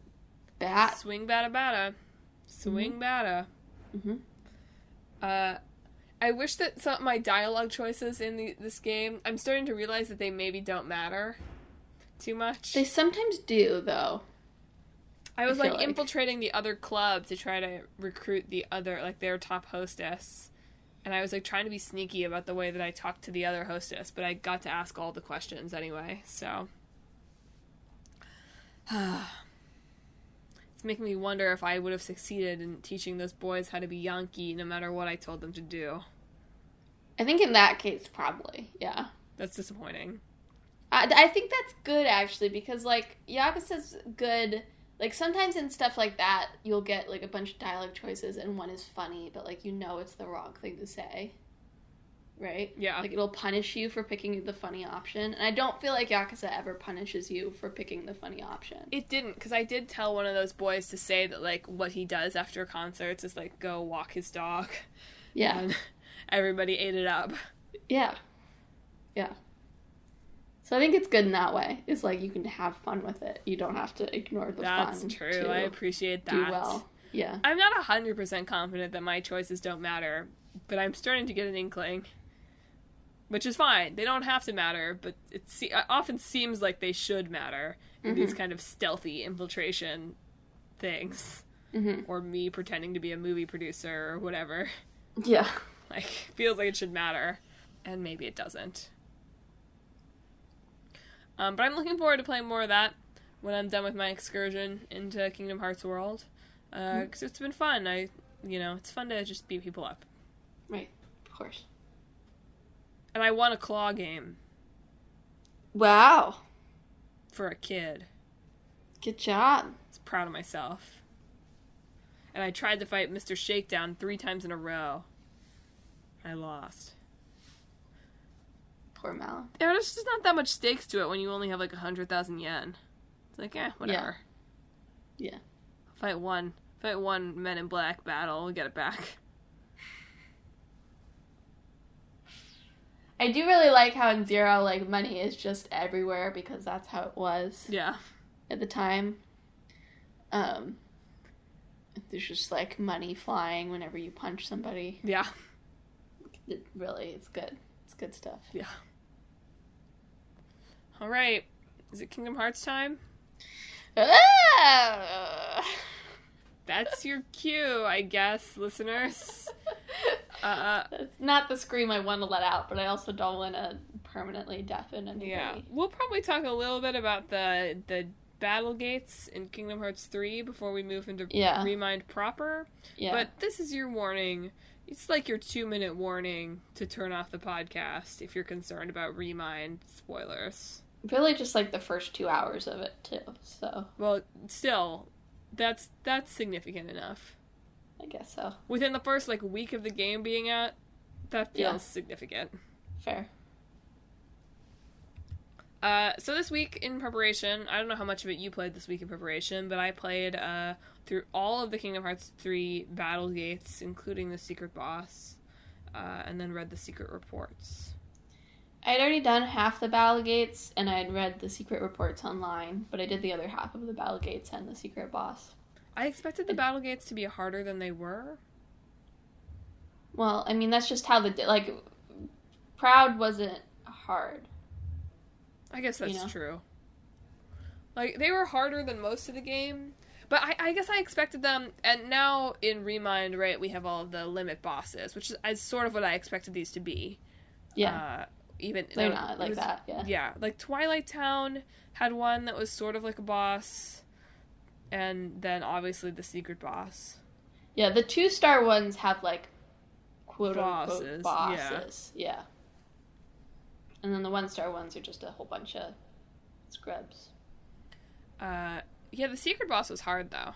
bat. Swing bata bata. Swing bata. Mm-hmm. I wish that some of my dialogue choices in this game, I'm starting to realize that they maybe don't matter too much. They sometimes do, though. I was like infiltrating the other club to try to recruit the other, like, their top hostess. And I was like trying to be sneaky about the way that I talked to the other hostess, but I got to ask all the questions anyway, so. It's making me wonder if I would have succeeded in teaching those boys how to be Yankee no matter what I told them to do. I think in that case, probably, yeah. That's disappointing. I think that's good, actually, because, like, Yakuza's good. Like, sometimes in stuff like that, you'll get, like, a bunch of dialogue choices, and one is funny, but, like, you know it's the wrong thing to say. Right? Yeah. Like, it'll punish you for picking the funny option. And I don't feel like Yakuza ever punishes you for picking the funny option. It didn't, because I did tell one of those boys to say that, like, what he does after concerts is, like, go walk his dog. Yeah. And everybody ate it up. Yeah. Yeah. So I think it's good in that way. It's like you can have fun with it. You don't have to ignore the fun. That's true. I appreciate that. Do well. Yeah. I'm not 100% confident that my choices don't matter, but I'm starting to get an inkling. Which is fine. They don't have to matter, but it often seems like they should matter in these kind of stealthy infiltration things. Mm-hmm. Or me pretending to be a movie producer or whatever. Yeah. Like, feels like it should matter. And maybe it doesn't. But I'm looking forward to playing more of that when I'm done with my excursion into Kingdom Hearts World. Because it's been fun. It's fun to just beat people up. Right. Of course. And I won a claw game. Wow. For a kid. Good job. I was proud of myself. And I tried to fight Mr. Shakedown 3 times in a row. I lost. Poor Mal. There's just not that much stakes to it when you only have like 100,000 yen. It's like, whatever. Yeah. Fight one Men in Black battle, we'll get it back. I do really like how in Zero, like, money is just everywhere because that's how it was. Yeah. At the time. There's just, like, money flying whenever you punch somebody. Yeah. It's good. It's good stuff. Yeah. All right. Is it Kingdom Hearts time? That's your cue, I guess, listeners. It's not the scream I want to let out, but I also don't want to permanently deafen anybody. Yeah. We'll probably talk a little bit about the battle gates in Kingdom Hearts 3 before we move into Remind proper. Yeah. But this is your warning. It's like your 2-minute warning to turn off the podcast if you're concerned about Remind spoilers. Really just like the first 2 hours of it too, so. Well, still, that's significant enough. I guess so. Within the first week of the game being out, that feels significant. Fair. So this week in preparation, I don't know how much of it you played this week in preparation, but I played through all of the Kingdom Hearts 3 battle gates, including the secret boss, and then read the secret reports. I'd already done half the battle gates, and I'd read the secret reports online, but I did the other half of the battle gates and the secret boss. I expected the battle gates to be harder than they were. Well, I mean, that's just how Proud wasn't hard. I guess that's true. They were harder than most of the game, but I guess I expected them, and now in Remind, right, we have all of the limit bosses, which is sort of what I expected these to be. Yeah. Even they're not like that, yeah. Yeah, Twilight Town had one that was sort of like a boss, and then obviously the secret boss. Yeah, the 2-star ones have, quote-unquote bosses. Bosses. Yeah. And then the 1-star ones are just a whole bunch of scrubs. Yeah, the secret boss was hard, though.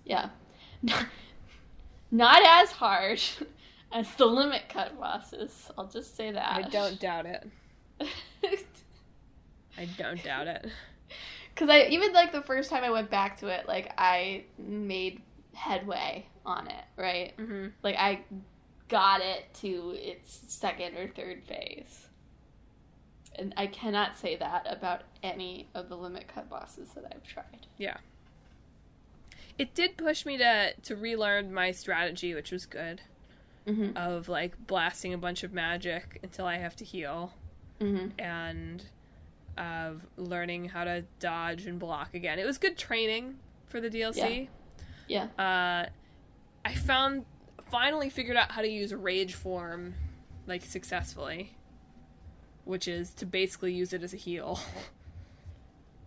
Yeah. Not as hard as the limit cut bosses. I'll just say that. I don't doubt it. I don't doubt it. Because the first time I went back to it, I made headway on it, right? Mm-hmm. I got it to its second or third phase. And I cannot say that about any of the limit cut bosses that I've tried. Yeah. It did push me to relearn my strategy, which was good. Mm-hmm. Of, blasting a bunch of magic until I have to heal. Mm-hmm. And of learning how to dodge and block again. It was good training for the DLC. Yeah. I finally figured out how to use Rage Form, successfully. Which is to basically use it as a heal.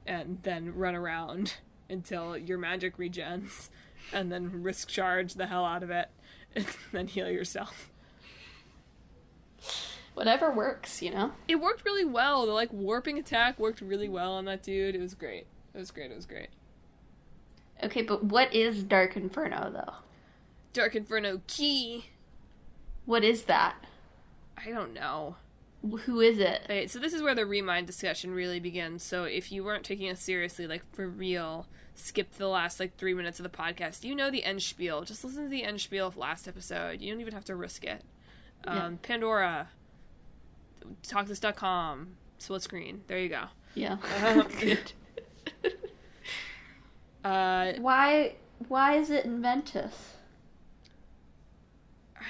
And then run around until your magic regens. And then risk charge the hell out of it. And then heal yourself. Whatever works, It worked really well. The, warping attack worked really well on that dude. It was great. It was great. Okay, but what is Dark Inferno, though? Dark Inferno Key. What is that? I don't know. Who is it? Okay, so this is where the Remind discussion really begins. So if you weren't taking us seriously, for real, skip the last, 3 minutes of the podcast. You know the end spiel. Just listen to the end spiel of last episode. You don't even have to risk it. Pandora, Talkthis.com, Split Screen. There you go. Yeah. Good. Why is it in Ventus?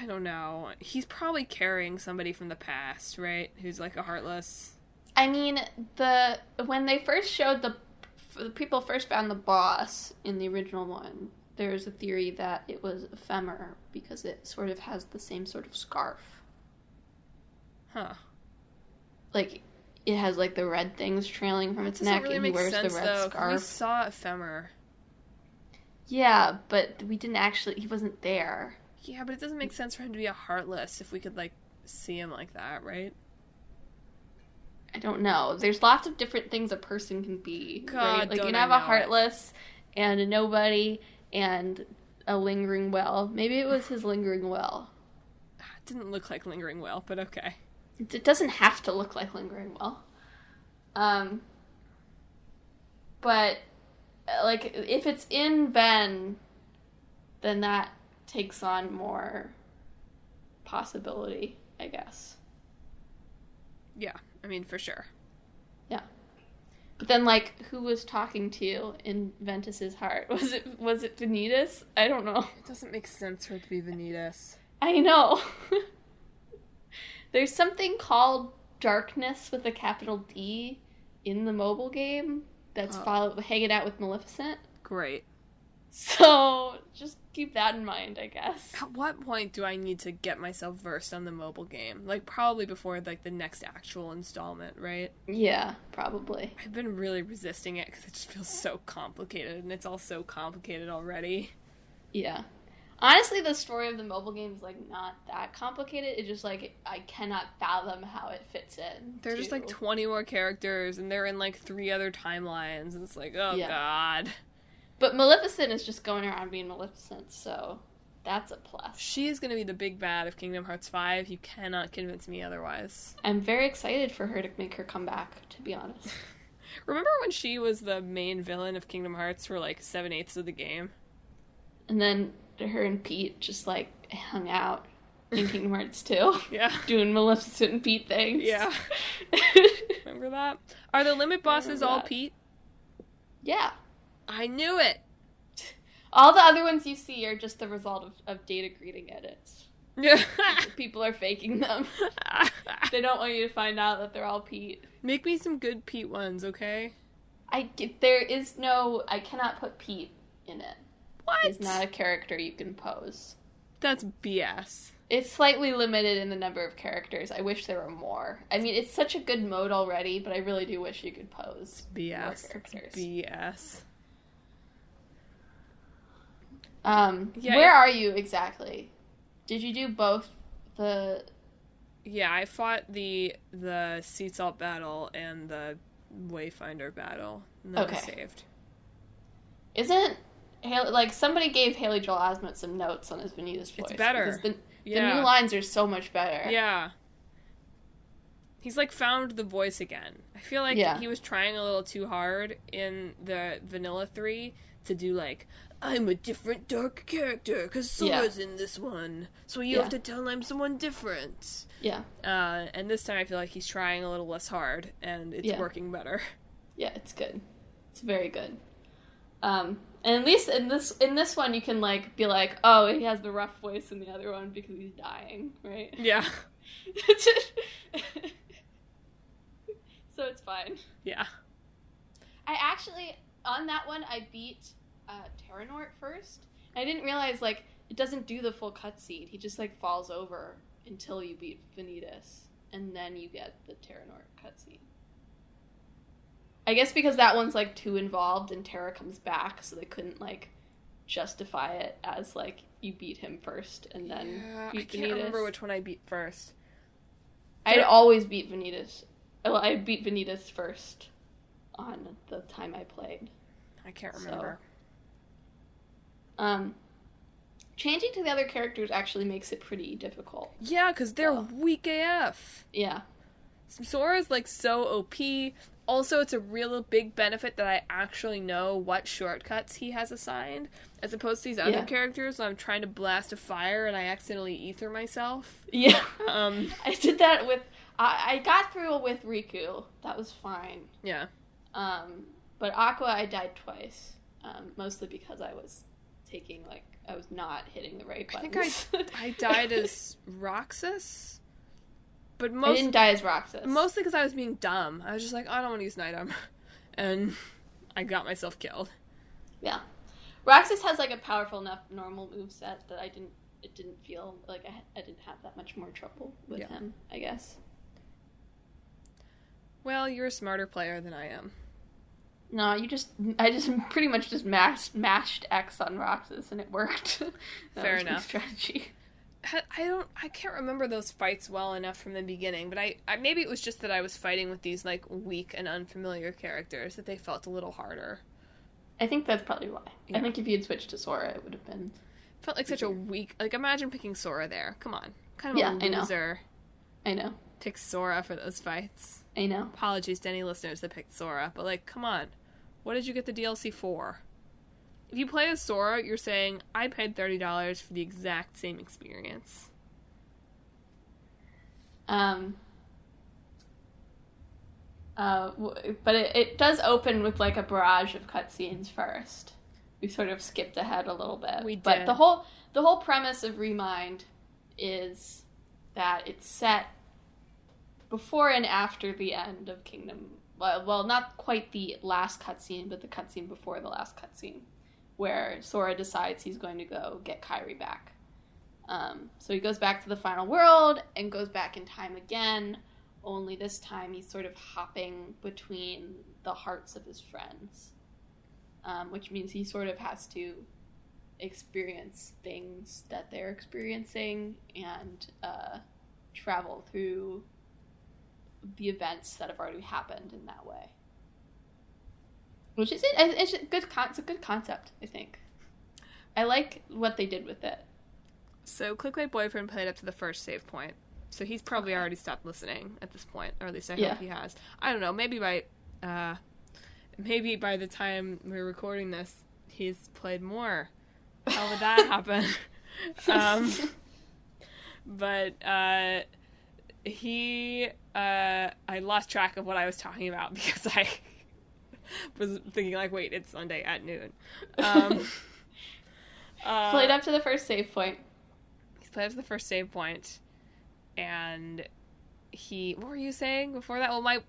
I don't know. He's probably carrying somebody from the past, right? Who's a heartless. I mean, when they first showed the people first found the boss in the original one, there's a theory that it was ephemer because it sort of has the same sort of scarf. Huh. It has the red things trailing from its neck, really and he wears sense, the red though, scarf. We saw ephemer. Yeah, but we didn't he wasn't there. Yeah, but it doesn't make sense for him to be a Heartless if we could, see him like that, right? I don't know. There's lots of different things a person can be. God, right? You can I have know a Heartless and a Nobody and a Lingering Well. Maybe it was his Lingering Well. It didn't look like Lingering Well, but okay. It doesn't have to look like Lingering Well. But, if it's in Ben, then that takes on more possibility, I guess. Yeah, I mean, for sure. Yeah. But then, who was talking to you in Ventus's heart? Was it Vanitas? I don't know. It doesn't make sense for it to be Vanitas. I know. There's something called Darkness with a capital D in the mobile game that's hanging out with Maleficent. Great. So just keep that in mind, I guess. At what point do I need to get myself versed on the mobile game? Like, probably before, like, the next actual installment, right? Yeah, probably. I've been really resisting it because it just feels so complicated, and it's all so complicated already. Yeah. Honestly, the story of the mobile game is, like, not that complicated. It's just, like, I cannot fathom how it fits in. There's just, like, 20 more characters, and they're in, like, 3 other timelines, and it's like, oh, God. But Maleficent is just going around being Maleficent, so that's a plus. She is going to be the big bad of Kingdom Hearts 5. You cannot convince me otherwise. I'm very excited for her to make her comeback, to be honest. Remember when she was the main villain of Kingdom Hearts for, like, 7/8 of the game? And then her and Pete just, like, hung out in Kingdom Hearts 2. Yeah. Doing Maleficent and Pete things. Yeah. Remember that? Are the limit bosses all Pete? Yeah. I knew it! All the other ones you see are just the result of data greeting edits. Yeah. People are faking them. They don't want you to find out that they're all Pete. Make me some good Pete ones, okay? I cannot put Pete in it. What? He's not a character you can pose. That's BS. It's slightly limited in the number of characters. I wish there were more. I mean, it's such a good mode already, but I really do wish you could pose BS. more characters. BS. Where are you exactly? Did you do both the... Yeah, I fought the sea salt battle and the Wayfinder battle. And then I saved. Isn't... Like, somebody gave Haley Joel Osment some notes on his Vanitas voice. It's better. Because the new lines are so much better. Yeah. He's, like, found the voice again. I feel like he was trying a little too hard in the Vanilla 3 to do, like, I'm a different dark character because Sora's in this one. So you have to tell I'm someone different. Yeah. And this time I feel like he's trying a little less hard, and it's working better. Yeah, it's good. It's very good. And at least in this one you can, like, be like, oh, he has the rough voice in the other one because he's dying, right? Yeah. So it's fine. Yeah. I actually, on that one, I beat Terranort first. I didn't realize, like, it doesn't do the full cutscene. He just, like, falls over until you beat Vanitas, and then you get the Terranort cutscene. I guess because that one's, like, too involved and Terra comes back, so they couldn't, like, justify it as, like, you beat him first and then beat Vanitas. I can't remember which one I beat first. I'd always beat Vanitas. Well, I beat Vanitas first on the time I played. I can't remember. So, changing to the other characters actually makes it pretty difficult. Yeah, because they're weak AF. Yeah. Sora's, like, so OP. Also, it's a real big benefit that I actually know what shortcuts he has assigned, as opposed to these other characters when I'm trying to blast a fire and I accidentally ether myself. Yeah. I did that with... I got through with Riku. That was fine. Yeah. But Aqua, I died twice. Mostly because I was taking, like... I was not hitting the right buttons. I think I died as Roxas? But I didn't die as Roxas. Mostly because I was being dumb. I was just like, oh, I don't want to use an item. And I got myself killed. Yeah. Roxas has, like, a powerful enough normal moveset that it didn't feel like I didn't have that much more trouble with him, I guess. Well, you're a smarter player than I am. No, I just pretty much just mashed X on Roxas and it worked. Fair enough. My strategy. I can't remember those fights well enough from the beginning, but I maybe it was just that I was fighting with these, like, weak and unfamiliar characters that they felt a little harder. I think that's probably why. Yeah. I think if you had switched to Sora, it would have been... Felt like such a weak... Like, imagine picking Sora there. Come on. Kind of a loser. I know. Pick Sora for those fights. I know. Apologies to any listeners that picked Sora, but, like, come on. What did you get the DLC for? If you play as Sora, you're saying, I paid $30 for the exact same experience. But it does open with, like, a barrage of cutscenes first. We sort of skipped ahead a little bit. We did. But the whole premise of Remind is that it's set before and after the end of Kingdom... Well, not quite the last cutscene, but the cutscene before the last cutscene, where Sora decides he's going to go get Kairi back. So he goes back to the final world and goes back in time again, only this time he's sort of hopping between the hearts of his friends, which means he sort of has to experience things that they're experiencing and travel through the events that have already happened in that way. Which is it's a good concept, I think. I like what they did with it. So Clickbait Boyfriend played up to the first save point. So he's probably already stopped listening at this point, or at least I hope he has. I don't know, maybe by the time we're recording this, he's played more. How would that happen? But I lost track of what I was talking about because I was thinking like, wait, it's Sunday at noon. Played up to the first save point. He's played up to the first save point, and what were you saying before that? Well, my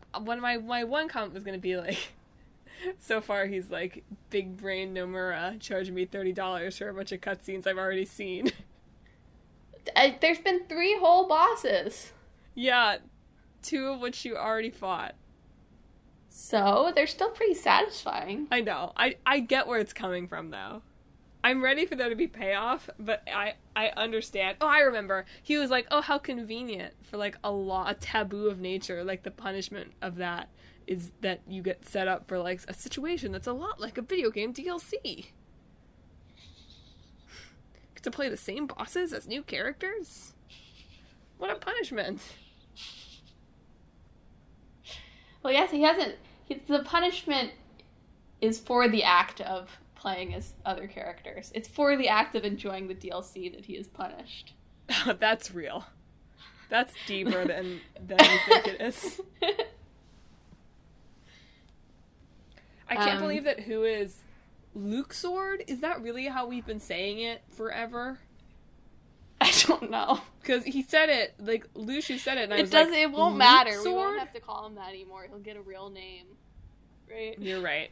one comment was going to be like, so far he's like, big brain Nomura charging me $30 for a bunch of cutscenes I've already seen. There's been 3 whole bosses. Yeah, 2 of which you already fought. So, they're still pretty satisfying. I know. I get where it's coming from, though. I'm ready for there to be payoff, but I understand. Oh, I remember. He was like, oh, how convenient for, like, a taboo of nature. Like, the punishment of that is that you get set up for, like, a situation that's a lot like a video game DLC. To play the same bosses as new characters? What a punishment. Well, yes, the punishment is for the act of playing as other characters. It's for the act of enjoying the DLC that he is punished. That's real. That's deeper than you think it is. I can't believe that who is Luxord? Is that really how we've been saying it forever? I don't know. Because he said it, like, Lucius said it, and it won't matter. We won't have to call him that anymore. He'll get a real name. Right? You're right.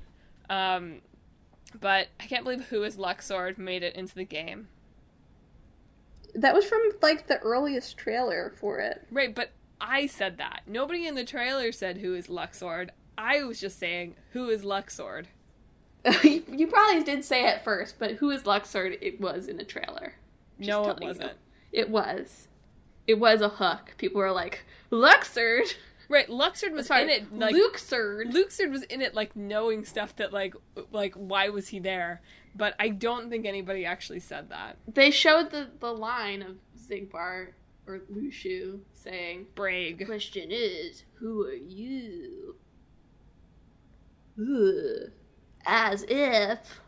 But I can't believe Who is Luxord made it into the game. That was from, like, the earliest trailer for it. Right, but I said that. Nobody in the trailer said Who is Luxord. I was just saying, Who is Luxord? You probably did say it first, but Who is Luxord? It was in the trailer. No, it wasn't. It was. It was a hook. People were like, Luxord! Right, Luxord was in it, like... Luxord! Luxord was in it, like, knowing stuff that, like, why was he there? But I don't think anybody actually said that. They showed the line of Zigbar, or Lushu, saying... Brag. The question is, who are you? Ugh. As if...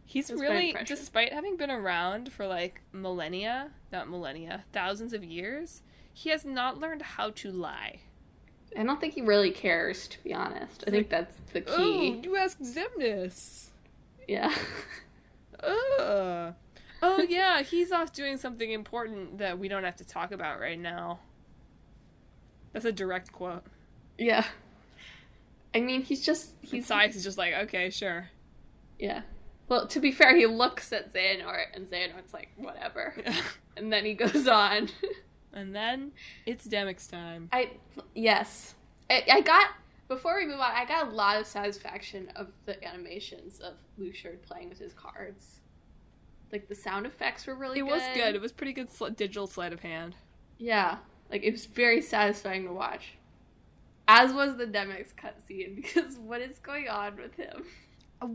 He's really, despite having been around for, like, thousands of years, he has not learned how to lie. I don't think he really cares, to be honest. I think that's the key. Oh, you ask Xemnas. Yeah. Oh, yeah, he's off doing something important that we don't have to talk about right now. That's a direct quote. Yeah. I mean, Sykes is just like, okay, sure. Yeah. Well, to be fair, he looks at Xehanort, and Xehanort's like, whatever. Yeah. And then he goes on. And then, it's Demyx time. Yes. Before we move on, I got a lot of satisfaction of the animations of Lushard playing with his cards. Like, the sound effects were really good. It was good. It was pretty good digital sleight of hand. Yeah. Like, it was very satisfying to watch. As was the Demyx cutscene, because what is going on with him?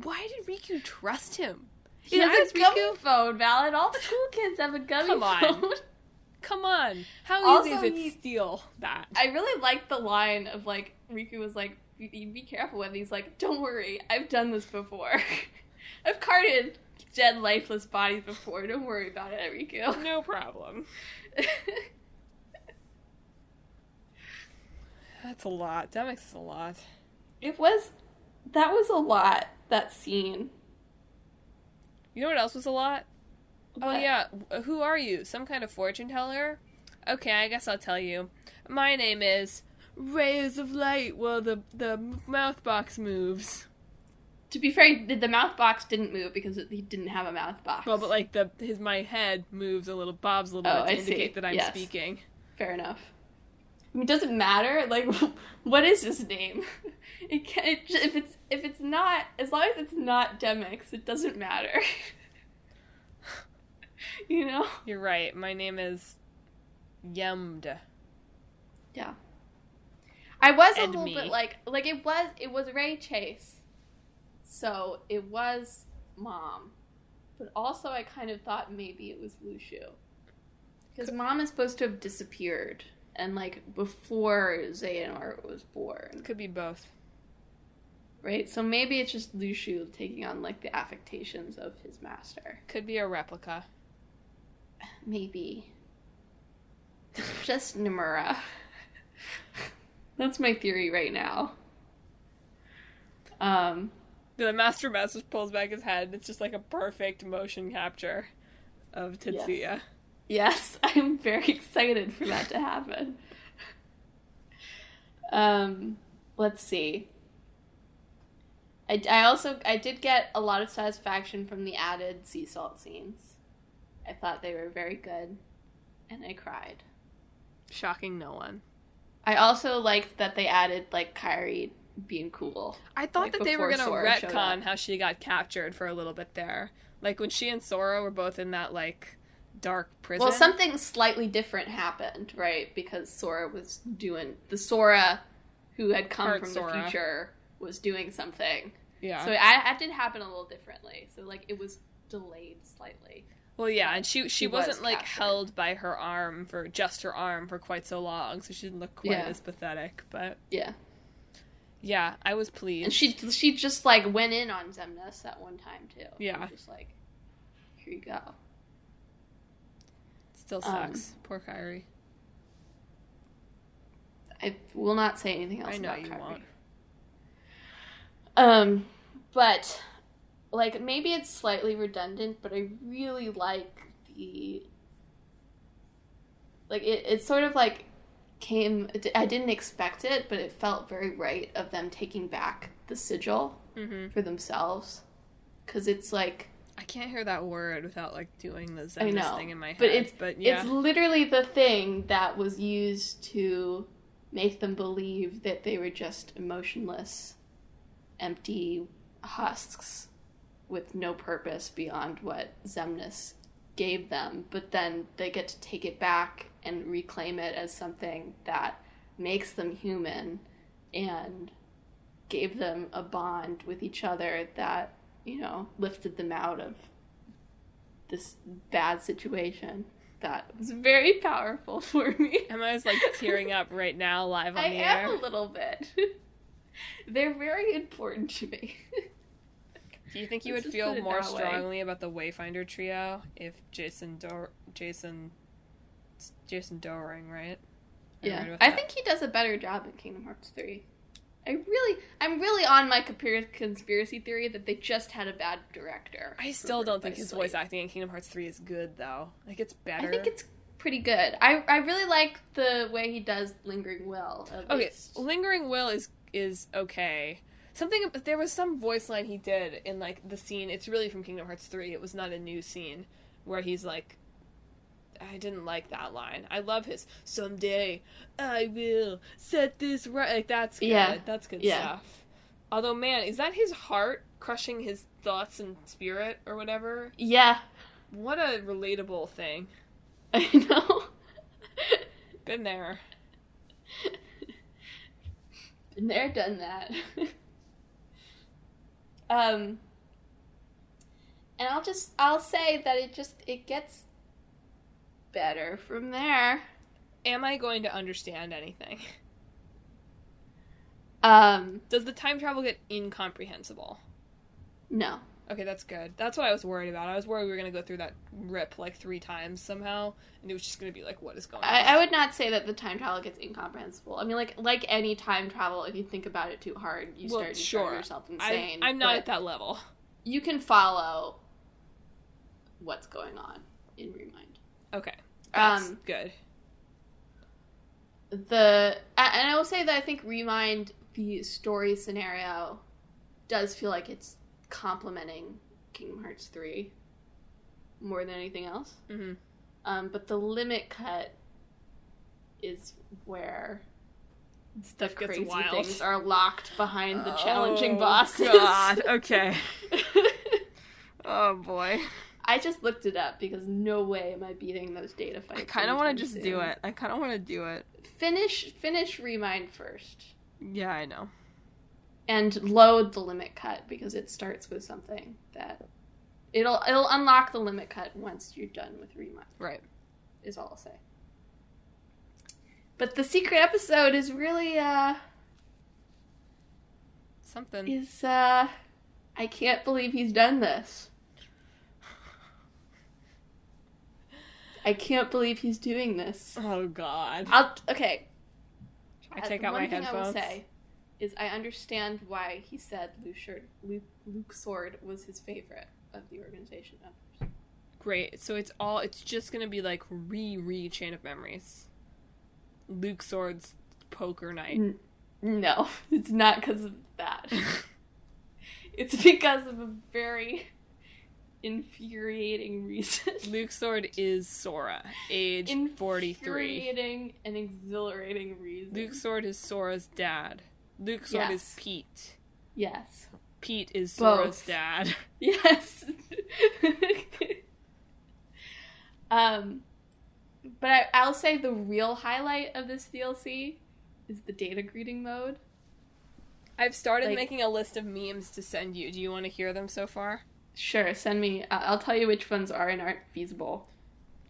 Why did Riku trust him? He has a gummy phone, Val, and all the cool kids have a gummy phone. Come on. How easy is it to steal that? I really like the line of, like, Riku was like, be careful with. He's like, don't worry, I've done this before. I've carded dead, lifeless bodies before. Don't worry about it, Riku. No problem. That's a lot. Demyx is a lot. That was a lot, that scene. You know what else was a lot? What? Oh yeah, who are you? Some kind of fortune teller? Okay, I guess I'll tell you. My name is Rays of Light while the mouth box moves. To be fair, the mouth box didn't move because he didn't have a mouth box. Well, but like my head moves a little, bobs a little bit to indicate that I'm speaking. Fair enough. I mean, does it matter? Like, what is his name? If it's not, as long as it's not Demix, it doesn't matter. You know? You're right. My name is Yemd. Yeah. I was a little bit like it was Ray Chase. So it was Mom. But also I kind of thought maybe it was Lushu. Because Mom is supposed to have disappeared. And, like, before Xehanort was born. Could be both. Right? So maybe it's just Lushu taking on, like, the affectations of his master. Could be a replica. Maybe. Just Nomura. That's my theory right now. The Master just pulls back his head. It's just like a perfect motion capture of Tetsuya. Yes, I'm very excited for that to happen. Let's see. I did get a lot of satisfaction from the added sea salt scenes. I thought they were very good, and I cried. Shocking no one. I also liked that they added, like, Kairi being cool. I thought that they were going to retcon how she got captured for a little bit there. Like, when she and Sora were both in that, like, dark prison. Well, something slightly different happened, right? Because Sora was doing... The Sora who had come from the future was doing something. Yeah. So that did happen a little differently. So, like, it was delayed slightly. Well, yeah, and she wasn't, like, held by her arm for quite so long, so she didn't look quite as pathetic, but... Yeah. Yeah, I was pleased. And she just, like, went in on Xemnas that one time, too. Yeah. Just like, here you go. Still sucks. Poor Kairi. I will not say anything else about Kairi. I know you won't. But, like, maybe it's slightly redundant, but I really like the... Like, it sort of, like, I didn't expect it, but it felt very right of them taking back the sigil for themselves. Because it's, like... I can't hear that word without, like, doing the Xemnas thing in my head. But it's literally the thing that was used to make them believe that they were just emotionless, empty husks with no purpose beyond what Xemnas gave them. But then they get to take it back and reclaim it as something that makes them human and gave them a bond with each other that, you know, lifted them out of this bad situation. That was very powerful for me. Emma's, like, tearing up right now live on the air. I am a little bit. They're very important to me. Do you think you would feel more strongly about the Wayfinder trio if Jason Doering, right? Yeah. I think he does a better job in Kingdom Hearts 3. I'm really on my conspiracy theory that they just had a bad director. I still don't think his voice acting in Kingdom Hearts 3 is good, though. Like, it's better. I think it's pretty good. I really like the way he does Lingering Will. Okay, Lingering Will is okay. There was some voice line he did in, like, the scene. It's really from Kingdom Hearts 3. It was not a new scene where he's like, I didn't like that line. I love his "someday I will set this right." Like, that's good. Yeah. That's good stuff. Although, man, is that his heart crushing his thoughts and spirit or whatever? Yeah. What a relatable thing. I know. Been there. Been there, done that. And I'll say that it gets better from there. Am I going to understand anything? Does the time travel get incomprehensible? No. Okay, that's good. That's what I was worried about. I was worried we were going to go through that rip like 3 times somehow, and it was just going to be like, what is going on? I would not say that the time travel gets incomprehensible. I mean, like any time travel, if you think about it too hard, you start to drive yourself insane. I'm not at that level. You can follow what's going on in Remind. Okay. That's good. And I will say that I think Remind, the story scenario, does feel like it's complementing Kingdom Hearts 3 more than anything else. Mm-hmm. But the limit cut is where stuff the gets crazy wild. things are locked behind the challenging bosses. God, okay. Oh boy. I just looked it up because no way am I beating those data fights. I kind of want to just do it. Finish Remind first. Yeah, I know. And load the limit cut because it starts with something that it'll unlock the limit cut once you're done with Remind. Right. Is all I'll say. But the secret episode is really something. I can't believe he's done this. I can't believe he's doing this. Oh God. Okay. I take out my headphones. One thing I will say is I understand why he said Luke Sword was his favorite of the organization members. Great. So it's just gonna be like re Chain of Memories. Luke Sword's poker night. No, it's not because of that. It's because of a very infuriating reason. Luke Sword is Sora, age 43. Infuriating and exhilarating reason. Luke Sword is Sora's dad. Luke Sword is Pete. Yes. Pete is Both. Sora's dad. Yes. But I'll say the real highlight of this DLC is the data greeting mode. I've started making a list of memes to send you. Do you want to hear them so far? Sure, send me. I'll tell you which ones are and aren't feasible.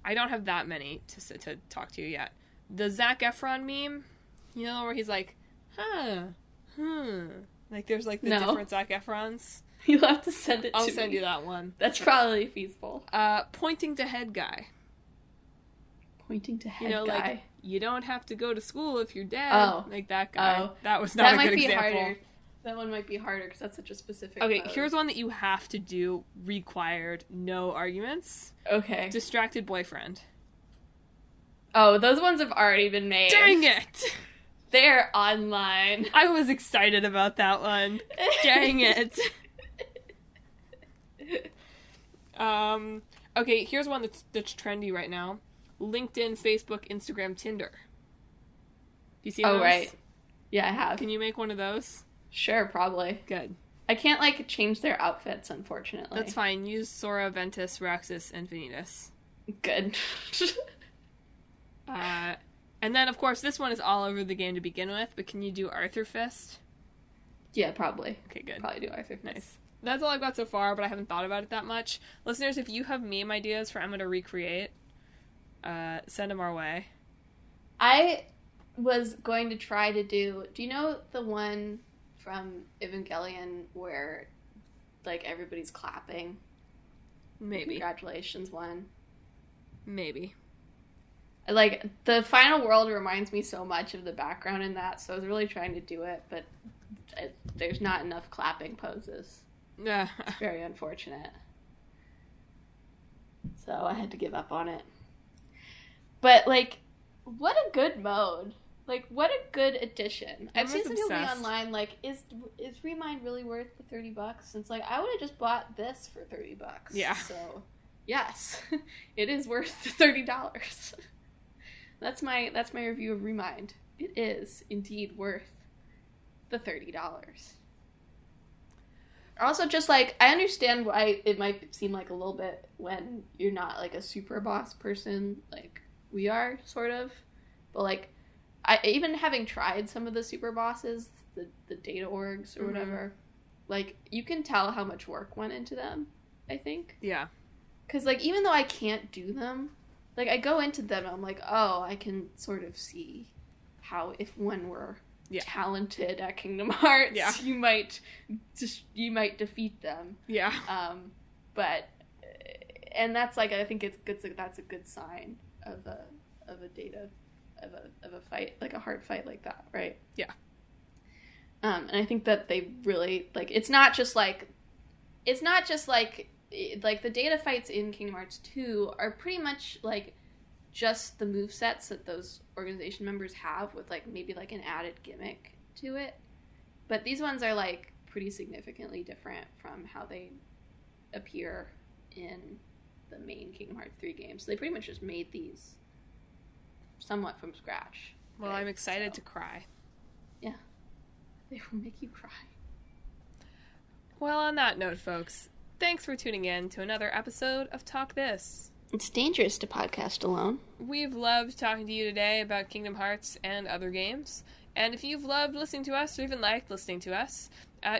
I don't have that many to talk to you yet. The Zac Efron meme, you know, where he's like, like there's like the different Zac Efrons. You'll have to send it to me. I'll send you that one. That's probably feasible. Pointing to head guy. Pointing to head guy. Like, you don't have to go to school if you're dead. Oh. Like that guy. Oh. That was not a good example. Harder. That one might be harder because that's such a specific Okay, mode. here's one that you have to do, required, no arguments. Okay. Distracted boyfriend. Oh, those ones have already been made. Dang it! They're online. I was excited about that one. Dang it. Okay, here's one that's trendy right now. LinkedIn, Facebook, Instagram, Tinder. You see those? Oh, right. Yeah, I have. Can you make one of those? Sure, probably. Good. I can't, change their outfits, unfortunately. That's fine. Use Sora, Ventus, Roxas, and Vanitas. Good. And then, of course, this one is all over the game to begin with, but can you do Arthur Fist? Yeah, probably. Okay, good. Probably do Arthur Fist. Nice. That's all I've got so far, but I haven't thought about it that much. Listeners, if you have meme ideas for Emma to recreate, send them our way. I was going to try to do you know the one from Evangelion where, everybody's clapping? Maybe. Congratulations one. Maybe. The final world reminds me so much of the background in that, so I was really trying to do it, but there's not enough clapping poses. Yeah. It's very unfortunate. So I had to give up on it. But, what a good mode. What a good addition. I've seen some people be online, is Remind really worth the $30? And it's I would have just bought this for $30. Yeah. So, yes, it is worth the $30. That's my review of Remind. It is indeed worth the $30. Also, just I understand why it might seem a little bit when you're not a super boss person like we are, sort of. But I even having tried some of the super bosses, the data orgs or whatever, you can tell how much work went into them, I think. Yeah. Because even though I can't do them, I go into them and I'm oh, I can sort of see how if one were talented at Kingdom Hearts, you might defeat them. Yeah. But and that's I think it's good. That's a good sign of a data of a fight, a hard fight like that, right? Yeah. And I think that they really it's not just the data fights in Kingdom Hearts 2 are pretty much just the movesets that those organization members have with maybe an added gimmick to it. But these ones are pretty significantly different from how they appear in the main Kingdom Hearts 3 games. So they pretty much just made these somewhat from scratch. Well, I'm excited to cry. Yeah. They will make you cry. Well, on that note, folks, thanks for tuning in to another episode of Talk This. It's dangerous to podcast alone. We've loved talking to you today about Kingdom Hearts and other games. And if you've loved listening to us or even liked listening to us,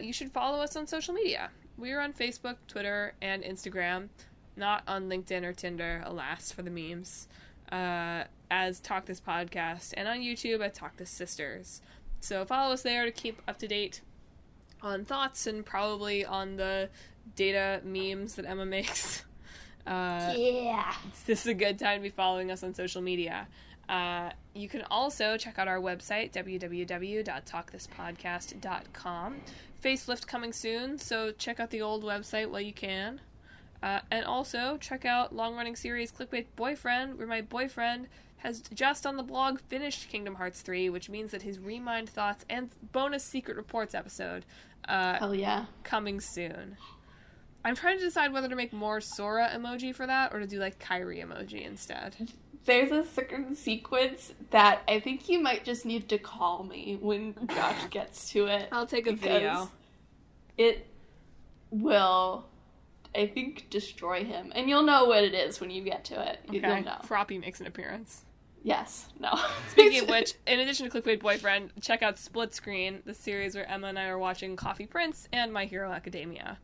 you should follow us on social media. We're on Facebook, Twitter, and Instagram. Not on LinkedIn or Tinder, alas, for the memes. As Talk This Podcast. And on YouTube at Talk This Sisters. So follow us there to keep up to date on thoughts and probably on the data memes that Emma makes. Yeah. This is a good time to be following us on social media. You can also check out our website, www.talkthispodcast.com. Facelift coming soon, so check out the old website while you can. And also, check out long-running series Clickbait Boyfriend, where my boyfriend has just on the blog finished Kingdom Hearts 3, which means that his Remind Thoughts and bonus Secret Reports episode coming soon. I'm trying to decide whether to make more Sora emoji for that or to do, like, Kairi emoji instead. There's a certain sequence that I think you might just need to call me when Josh gets to it. I'll take a video. It will, I think, destroy him. And you'll know what it is when you get to it. Okay. You'll know. Froppy makes an appearance. Yes. No. Speaking of which, in addition to Clickbait Boyfriend, check out Split Screen, the series where Emma and I are watching Coffee Prince and My Hero Academia.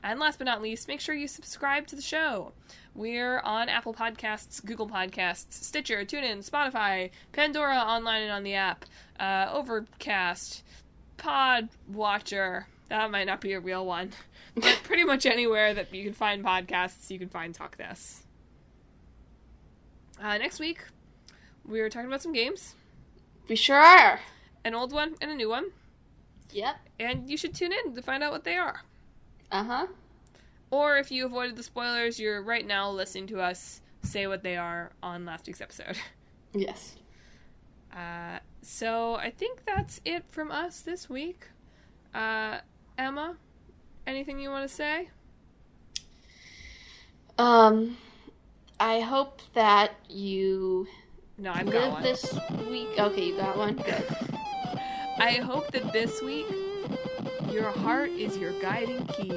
And last but not least, make sure you subscribe to the show. We're on Apple Podcasts, Google Podcasts, Stitcher, TuneIn, Spotify, Pandora online and on the app, Overcast, Pod Watcher. That might not be a real one. But pretty much anywhere that you can find podcasts, you can find Talk This. Next week, we're talking about some games. We sure are. An old one and a new one. Yep. And you should tune in to find out what they are. Uh-huh. Or if you avoided the spoilers, you're right now listening to us say what they are on last week's episode. Yes. So I think that's it from us this week. Emma, anything you want to say? I hope that you No, I've got live one. this week. Okay, you got one? Good. I hope that this week your heart is your guiding key.